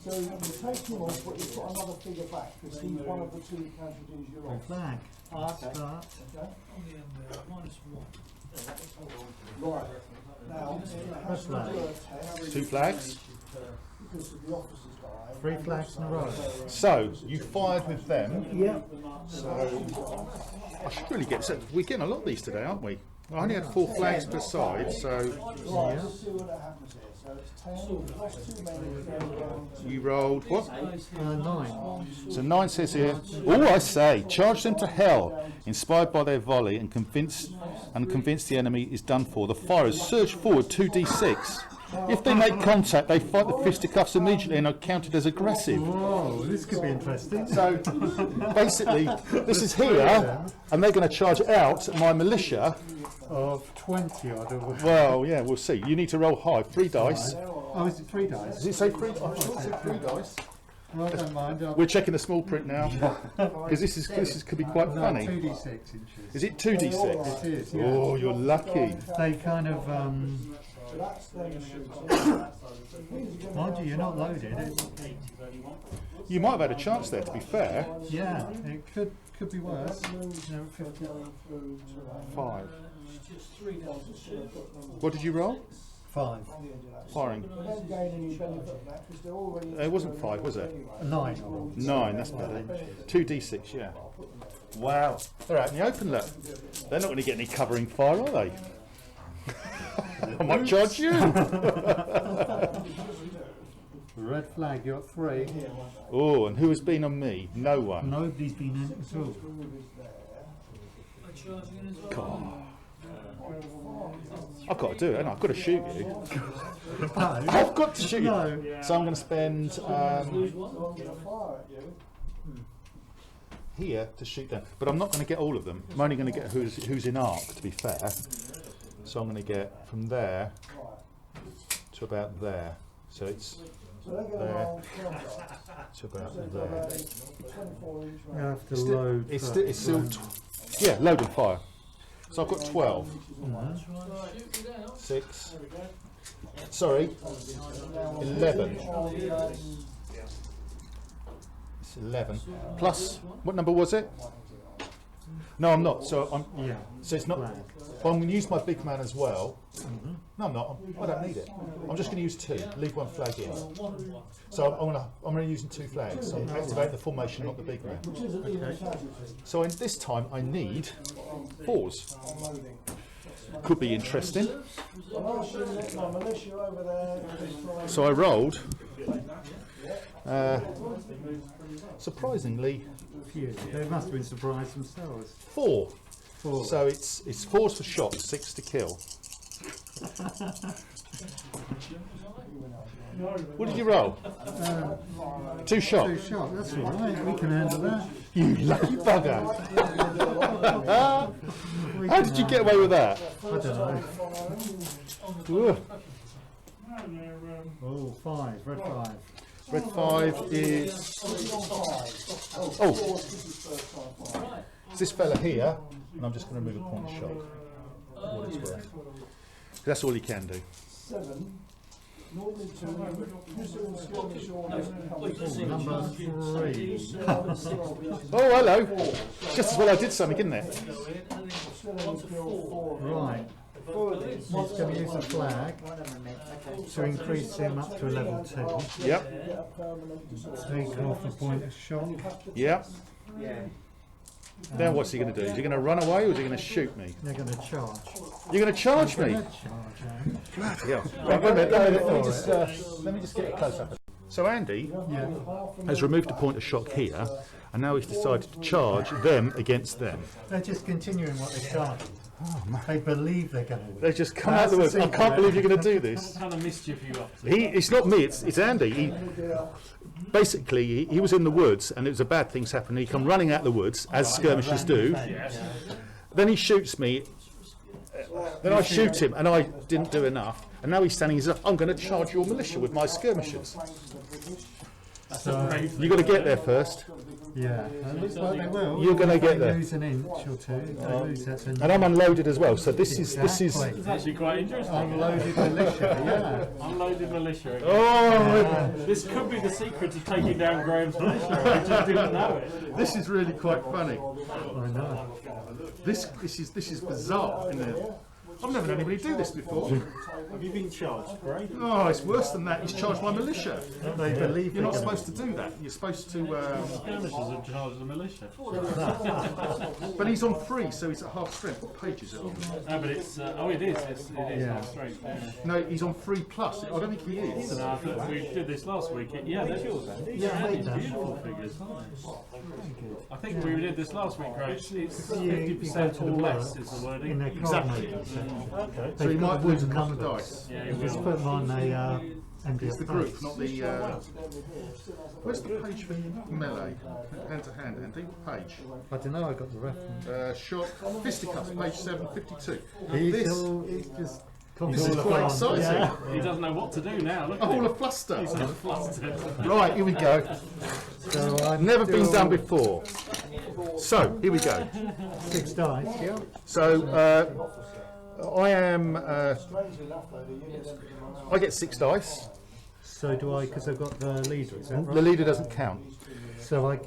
so you take him off, but you put another figure back because he's one of the 2 casualties you're Red on. flag. Okay. Start. Okay? -1. Right. Now, it has to do a test 2 flags. because of the officer's die. 3 flags in a row. So you fired with them. Yeah. So I should really get set. We're getting a lot of these today, aren't we? I only had 4 flags per side, so Right, let's see what happens here. So it's 10, that's too many. you rolled what? 9. So 9 says here. Oh, I say, charge them to hell, inspired by their volley, and convince the enemy is done for. The firers surge forward 2d6. If they make contact, they fight the fisticuffs immediately and are counted as aggressive. Whoa, this could be interesting. So basically, this is here, and they're going to charge out my militia. Of 20 odd. Well, yeah, we'll see. You need to roll high. 3 dice. Oh, is it 3 dice? Does it say 3? I thought it said 3 dice. Well, don't mind. We're checking the small print now because this could be quite No, funny. 2d6 inches. Is it 2d6? It is, yeah. Oh, you're lucky. They kind of, So that's them shooting. mind you, you're not loaded. You might have had a chance there, to be fair. Yeah, it could be worse. No, 50. 5. Just 3 down. What did you roll? 5. Firing. They don't gain any benefit from that because they're already. It wasn't 5, was it? 9. 9, that's better. 2d6, yeah. Wow. They're out in the open, look. They're not going to get any covering fire, are they? I might charge you. Red flag, you're at 3. Oh, and who has been on me? No one. Nobody's been in at all. God. I've got to do it, and I've got to shoot you. I've got to shoot you. So I'm going to spend here to shoot them, but I'm not going to get all of them. I'm only going to get who's in arc, to be fair. So I'm going to get from there to about there. So it's there to about there. You have to load. It's still yeah, load and fire. So I've got 12. 6. Sorry, 11. It's 11. Plus, what number was it? No, I'm not. So So it's not. But I'm going to use my big man as well. No, I'm not. I don't need it. I'm just going to use 2. Leave 1 flag in. So I'm going to use 2 flags. So I'm activate the formation, not the big man. Okay. So this time I need 4s. Could be interesting. So I rolled. Surprisingly, they must have been surprised themselves. 4. So it's 4s for shots, 6 to kill. What did you roll? 2 shot. 2 shot, that's all right. We can handle that. You lucky bugger! How did you get away with that? I don't know. Ooh. Oh, 5, red 5. Red 5 is. Oh! It's this fella here, and I'm just going to remove a point shot. For what it's worth. That's all he can do. 7. Normally 2. Number 3. Oh, hello! Just as well I did something, didn't it? Right. He's going to use a flag to increase him up to a level 2. Yep. Take off a point of shot. Yep. Then what's he going to do? Is he going to run away or is he going to shoot me? They're going to charge. You're going to charge me? Yeah. Right, wait a minute, let me just get it close up. So Andy has removed a point of shock here, and now he's decided to charge them against them. They're just continuing what they started. They believe they're going to win. They just come out of the woods. I can't believe you're going to do this. What kind of mischief are you up to? It's not me, it's Andy. Basically, he was in the woods and it was a bad things happened. He come running out the woods, as skirmishers do. Then he shoots me. Then I shoot him and I didn't do enough. And now he's standing, he's like, I'm going to charge your militia with my skirmishers. So You've got to get there first. yeah, it looks like they will. You're going to get They there. lose an inch or 2. They lose that. And I'm unloaded as well, so this is It's actually quite interesting. unloaded militia. Yeah. Unloaded militia. Oh, This could be the secret to taking down Graham's militia. I just didn't know it. this is really quite funny. I know. This is bizarre, isn't it? I've never had anybody do this before. Have you been charged, Graham? Oh, it's worse than that. He's charged my militia. They believe You're not they're gonna- supposed to do that. You're supposed to. Skirmishers are charged the militia. But he's on 3, so he's at half strength. What page is it on? No, but it's it is. It is Yeah. half strength. Yeah. No, he's on 3 plus. I don't think he is. No, I thought we did this last week. That's yours, Andy. Yeah, Andy's mate. beautiful figures, aren't they? I think we did this last week, right? It's You 50% go or to less work is the wording. in their card Exactly. making. Okay. So he They've might got lose a wooden couple of numbers. dice. Yeah, You just will. put them on a empty It's the group, place. not the. Where's the page for melee? Hand to hand, Andy. Page. I don't know. I got the reference. Shot fisticuffs, page 752. He's This just is quite exciting. Yeah. He doesn't know what to do now. Look at I'm all him. afluster. He's all flustered. Right, here we go. So I've Never been still done before. So, here we go. 6 dice. Yeah. So, I am. I get 6 dice. So do I, because I've got the leader. Is that The right? leader doesn't count. So I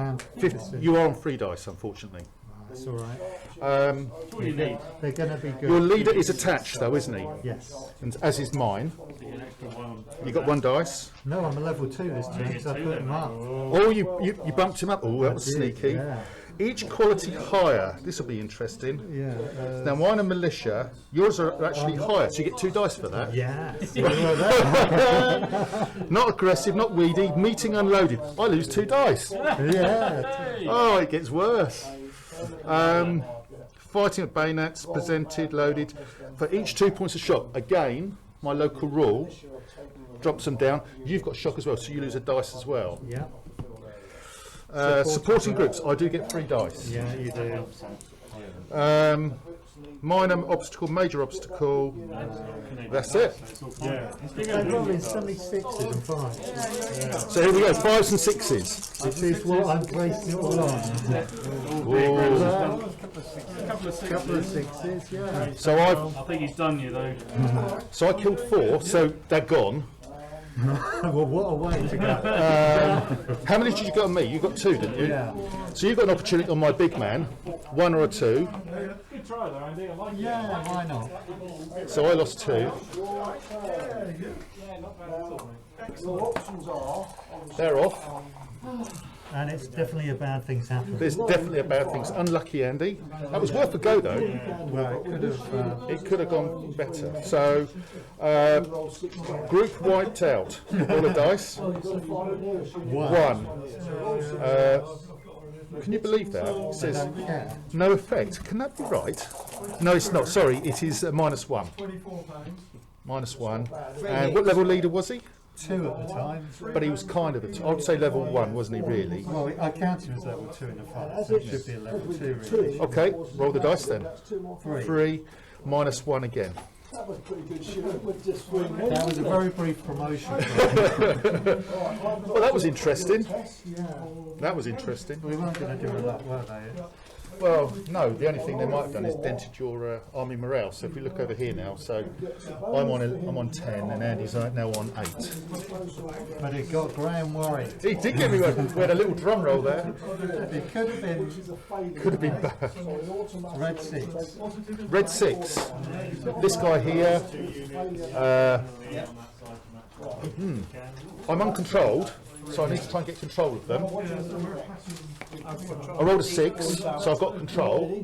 am 50. You are on 3 dice, unfortunately. That's all right. That's all you need. They're going to be good. Your leader is attached, though, isn't he? Yes. And as is mine. An extra one. You got 1 dice. No, I'm a level 2 this time because I put him up. Oh, you bumped him up. Oh, that was I did, sneaky. Yeah. Each quality higher. This will be interesting. Yeah. Now, mine are militia. Yours are actually higher, so you get 2 dice for that. Yes. Not aggressive, not weedy. Meeting unloaded. I lose 2 dice. Yeah. Oh, it gets worse. fighting with bayonets, presented, loaded. For each 2 points of shock, again, my local rule drops them down. You've got shock as well, so you lose a dice as well. Yeah. Supporting groups, I do get 3 dice. Yeah, you do. Minor obstacle, major obstacle. That's it. Yeah. They're rolling so many 6s and 5s. So here we go, 5s and 6s. This is what I'm basing it all on. A Couple of 6s, yeah. So I think he's done you though. I killed 4, so they're gone. Well, what a way to go. How many did you get on me? You got 2, didn't you? Yeah. So you've got an opportunity on my big man, 1 or a 2. Good try though, Andy. I like it. Yeah, why not? So I lost 2. Yeah, not bad at all, mate. Your options are They're off. And it's definitely a bad thing's happened. There's definitely a bad thing. Unlucky, Andy. That was worth a go, though. Well, It could have gone better. So, group wiped out. Roll a dice. 1. Can you believe that? It says no effect. Can that be right? No, it's not. Sorry, it is -1. -1. And what level leader was he? 2 at the time. But he was kind of I would say level 1, wasn't he? Really? Well, I counted him as level 2 in the fight, so it should be a level 2 really. Okay, roll the dice then. 3, -1 again. that was pretty good shooting with just 3 minutes. That was a very brief promotion. Well, that was interesting. That was interesting. We weren't going to do a lot, were they? Well, no, the only thing they might have done is dented your army morale. So if we look over here now, so I'm on 10 and Andy's now on 8. But it got Graham worried. He did get me one. We had a little drum roll there. It could have been bad. red 6. Red 6. This guy here. I'm uncontrolled, so I need to try and get control of them. I rolled a 6, so I've got control.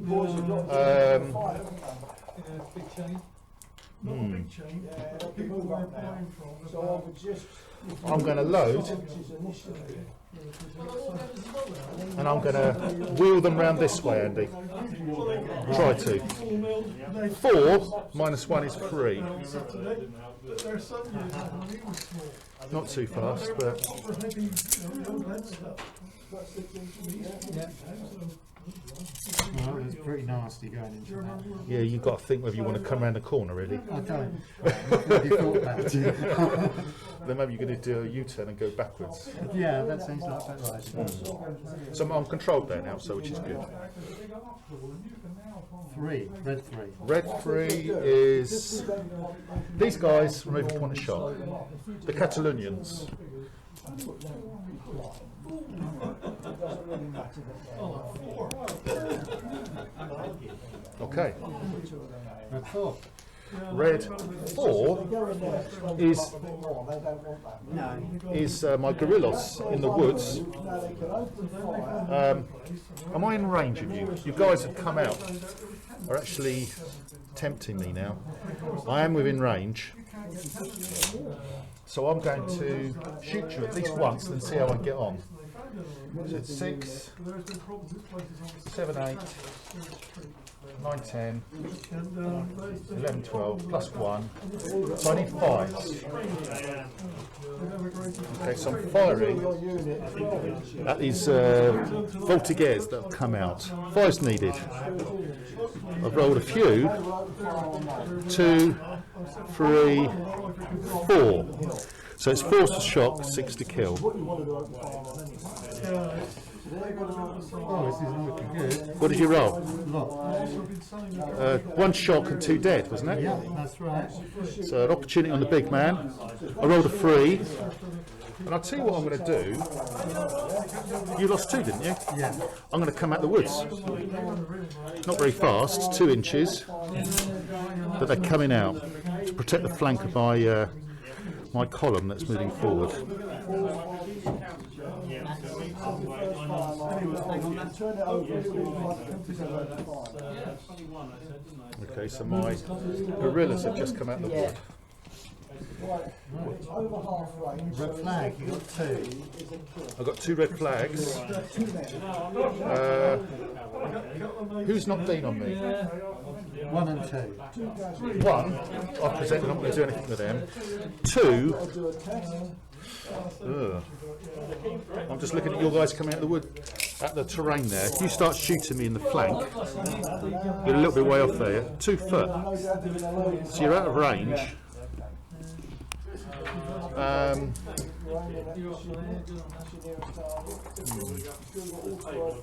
I'm going to load, and I'm going to wheel them round this way, Andy. Try to. 4 -1 is 3. Not too fast, but Well, it was pretty nasty going into that. yeah, you've got to think whether you want to come around the corner, really. I don't. Have you thought about it? Then maybe you're going to do a U-turn and go backwards. Yeah, that seems like a better idea. So I'm controlled there now, so which is good. 3, red 3. Red 3 is these guys remove a point of shock. The Catalonians. Okay. Red 4. Red 4 is my guerrillas in the woods. Am I in range of you? You guys have come out. Are actually tempting me now. I am within range. So I'm going to shoot you at least once and see how I get on. So it's 6, 7, 8, 9, 10, 11, 12, plus 1. So I need 5s. Okay, so I'm firing at these Voltigeurs that have come out. 5s needed. I've rolled a few. 2, 3, 4. So it's 4 to shock, 6 to kill. Oh, this isn't looking good. What did you roll? Look. 1 shock and 2 dead, wasn't it? Yeah, that's right. So an opportunity on the big man. I rolled a 3. And I'll tell you what I'm going to do. You lost 2, didn't you? Yeah. I'm going to come out the woods. Not very fast, 2 inches. But they're coming out to protect the flank of my my column that's moving forward. Okay, so my guerrillas have just come out the wood. Right, it's over half range. Red flag, you got two. I've got 2 red flags. Who's not keen on me? 1 and 2. 1, I've presented, I'm not going to do anything with them. 2, I'm just looking at your guys coming out of the wood, at the terrain there. If you start shooting me in the flank, you're a little bit way off there. 2 foot. So you're out of range. Do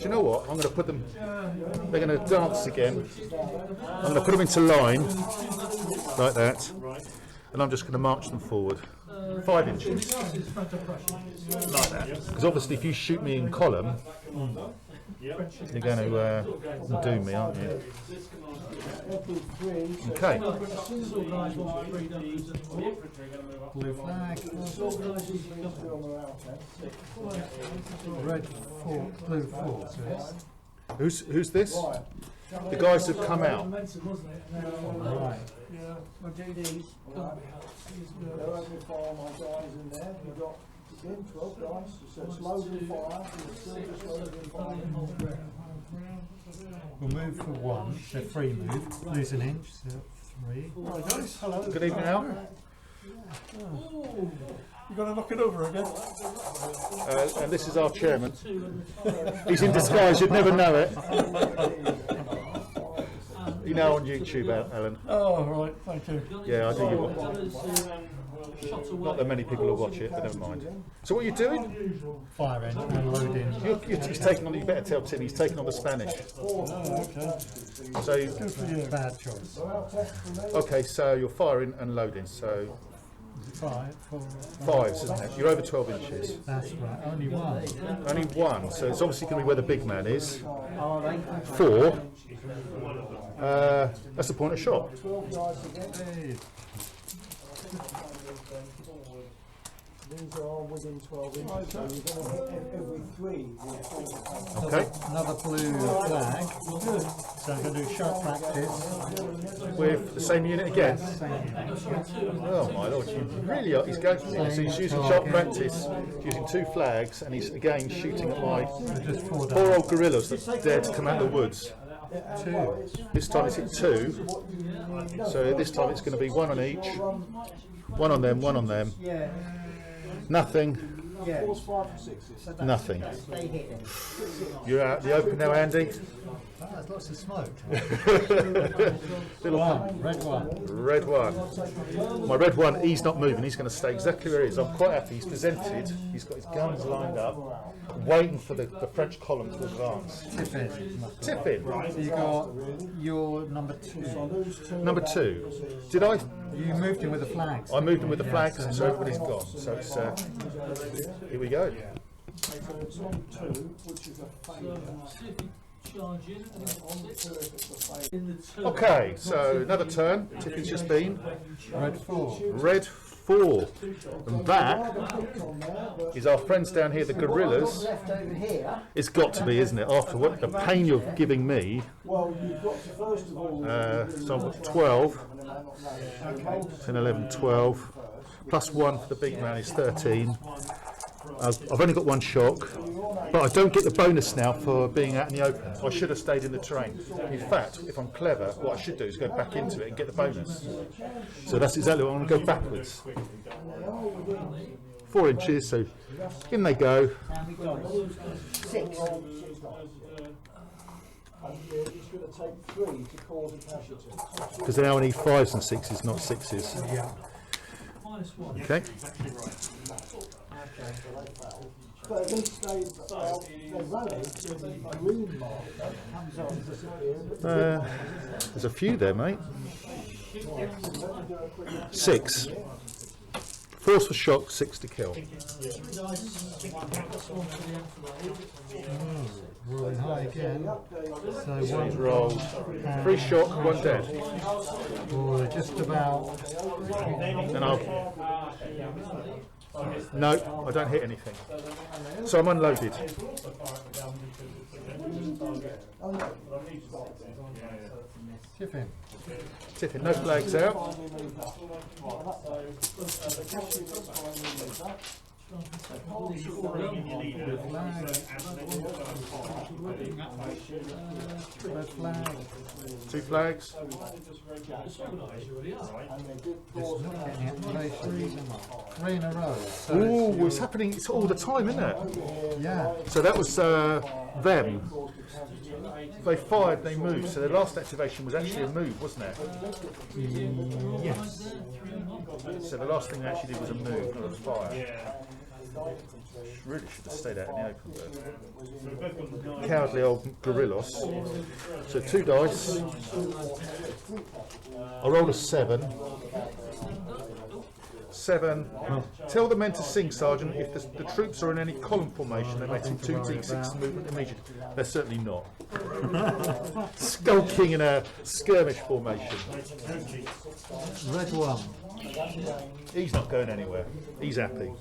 you know what? I'm going to put them, they're going to dance again. I'm going to put them into line, like that, and I'm just going to march them forward. 5 inches. Like that. Because obviously if you shoot me in column, you're going to do me, aren't you? Okay. Blue flag. Red 4, blue 4. So Who's this? The guys have come out. right. We'll do these. They're opening fire on my guys in there. You've got, again, 12 guys. So it's loading fire. It's still just loading fire. We'll move for 1. So free move. Lose an inch. So 3. Right, guys, hello. Good evening, Al. You got to knock it over again. And this is our chairman. He's in disguise, you'd never know it. You know on YouTube, Alan. Oh, right, thank you. Yeah, I do. Not that many people will watch it, but never mind. So what are you doing? Fire end and loading. He's taking on, you better tell Tim, he's taking on the Spanish. Oh, okay. So, Good for you. Bad choice. okay, so you're firing and loading, so 5 for 5s, isn't it? You're over 12 inches. That's right. Only 1. Only 1, so it's obviously going to be where the big man is. Are they? 4, that's the point of shot. 12 guys again. Hey. These are all within 12 inches. So you're going to hit every 3 with 4. Okay, Another blue flag. So I'm going to do shot practice. with the same unit again. Same unit. Oh my lord, you really are, he's going for it. So he's using shot practice, using 2 flags, and he's again shooting at my Just 4 poor down. old gorillas that dare to come out of the woods. 2. This time it's hit 2, so this time it's going to be 1 on each. 1 on them, 1 on them. Yeah. Nothing, Yeah. 4's 5 and 6s. nothing. They hit them. You're out the open now, Andy. Oh, there's lots of smoke. Little 1. Red 1. red 1. My red 1, he's not moving, he's going to stay exactly where he is. I'm quite happy, he's presented, he's got his guns lined up, waiting for the French column to advance. Tip in. Tip in. So you got your number 2. Number 2. Did I? You moved in with the flags. I moved him with the Yeah, flags, so so everybody's gone. So it's, here we go. So it's on 2, which is a failure. Charge in, and then on in the 2. Okay, so another turn. Tipping's just been. Red 4. Red 4. And that is our friends down here, the gorillas. Left over here. It's got to be, isn't it? After what the pain you're giving me. Well, you've got to first of all. So I've got 12. 10, 11, 12. Plus 1 for the big man is 13. I've only got 1 shock, but I don't get the bonus now for being out in the open. I should have stayed in the terrain. In fact, if I'm clever, what I should do is go back into it and get the bonus. So that's exactly what I'm going to go backwards. 4 inches, so in they go. And we got 6. It's going to take 3 to cause a casualty. Because they only need 5s and 6s, not 6s. Yeah. -1. Okay. But at least they rally, the green marker comes on. There's a few there, mate. 6. 4's for shock, 6 to kill. Rolling high again. So He's 1 rolled 3 shock, 1 dead. or just about. And I'll. No, I don't hit anything. So I'm unloaded. Oh, no. Tiffin. Tiffin, no flags out. Red flag. 2 flags. Just not getting activation. 3 in a row. So Ooh, it's happening. It's all the time, isn't it? yeah. So that was them. They fired, they moved. So the last activation was actually a move, wasn't it? Yes. So the last thing they actually did was a move, not a fire. Really should have stayed out in the open, but cowardly old gorillas. So 2 dice. I rolled a 7. 7. Tell the men to sing, Sergeant. If the troops are in any column formation, they may take 2d6 movement immediately. They're certainly not. Skulking in a skirmish formation. Red 1. He's not going anywhere. He's happy.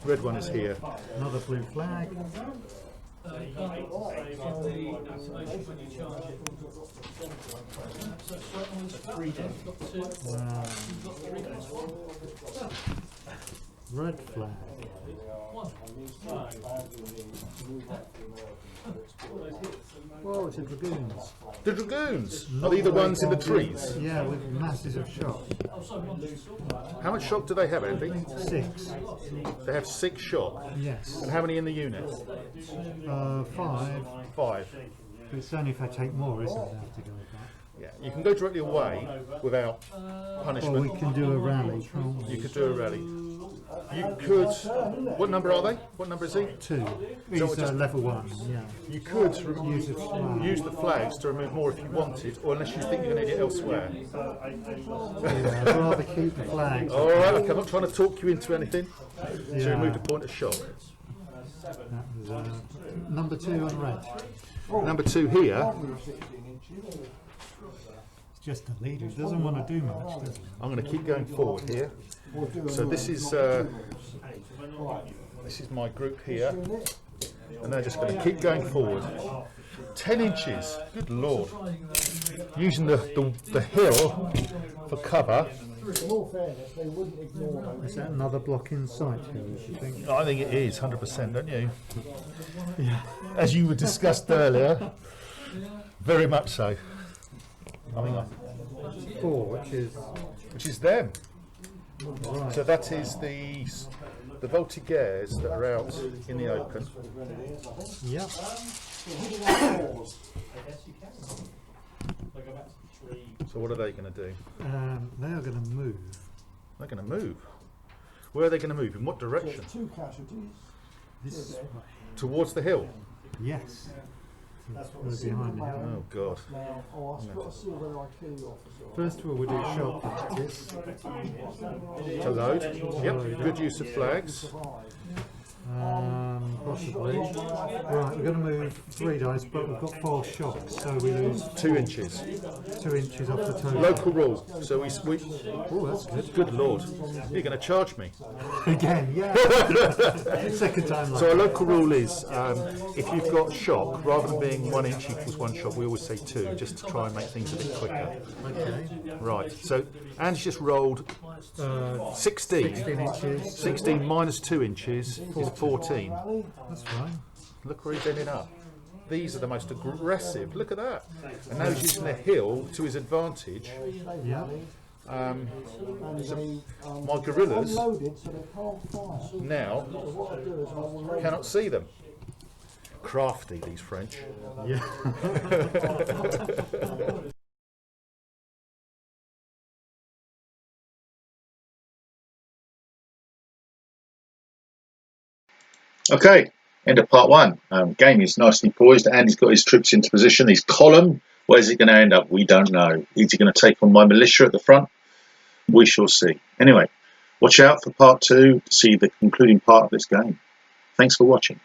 Red 1 is here. Another blue flag. Red flag. Whoa, it's the dragoons. The dragoons. Are they the ones in the trees? Yeah, with masses of shock. How much shock do they have, Andy? 6. They have 6 shock. Yes. And how many in the unit? 5. 5. But it's only if I take more, isn't it? I have to go back. Yeah, you can go directly away without Or punishment. we can do a rally, can't we? You could do a rally. You could. What number are they? What number is he? 2. These just- are level 1, yeah. You could Use a flag. use the flags to remove more if you wanted, or unless you think you're going to need it elsewhere. Yeah, I'd rather keep the flags. All right, okay, I'm not trying to talk you into anything. So you Yeah. removed a point of shock. That was, number 2 on red. Number 2 here. It's just the leader. He doesn't want to do much, does he? I'm going to keep going forward here. So this is my group here, and they're just going to keep going forward. 10 inches. Good lord. Using the hill for cover. In all fairness, they wouldn't ignore those. Is that another block in sight here, do you think? I think it is 100%, don't you? As you were discussed earlier, very much so. I mean, 4, which is them. right. So that is the Voltigeurs that are out in the open. Yep. So what are they going to do? They are going to move. They're going to move. Where are they going to move? In what direction? 2 casualties. This way. Towards the hill. Yes. That's what We're we're seeing behind the hill. Oh God. now. Oh, I've got to see whether I kill you officer. First of all, we do shock practice. To load. Yep. Good use of flags. Possibly. Right, we're going to move 3 dice, but we've got 4 shocks, so we lose 2 inches. 2 inches off the total. Local rule. So we Oh, that's good. good lord. You're going to charge me. Again, yeah. Second time. So our local rule is, if you've got shock, rather than being 1 inch equals 1 shock, we always say 2, just to try and make things a bit quicker. Okay. Right. So Anne's just rolled 16. 16 inches. 16 minus 2 inches is 14. That's fine. Look where he's ending up. These are the most aggressive. Look at that. And now he's using the hill to his advantage. Yeah. My gorillas Loaded, so they can't fire. now What I'll do is I will load cannot see them. Crafty, these French. Yeah. Okay, end of part 1. Game is nicely poised. Andy's got his troops into position. His column, where's it going to end up? We don't know. Is he going to take on my militia at the front? We shall see. Anyway, watch out for part 2 to see the concluding part of this game. Thanks for watching.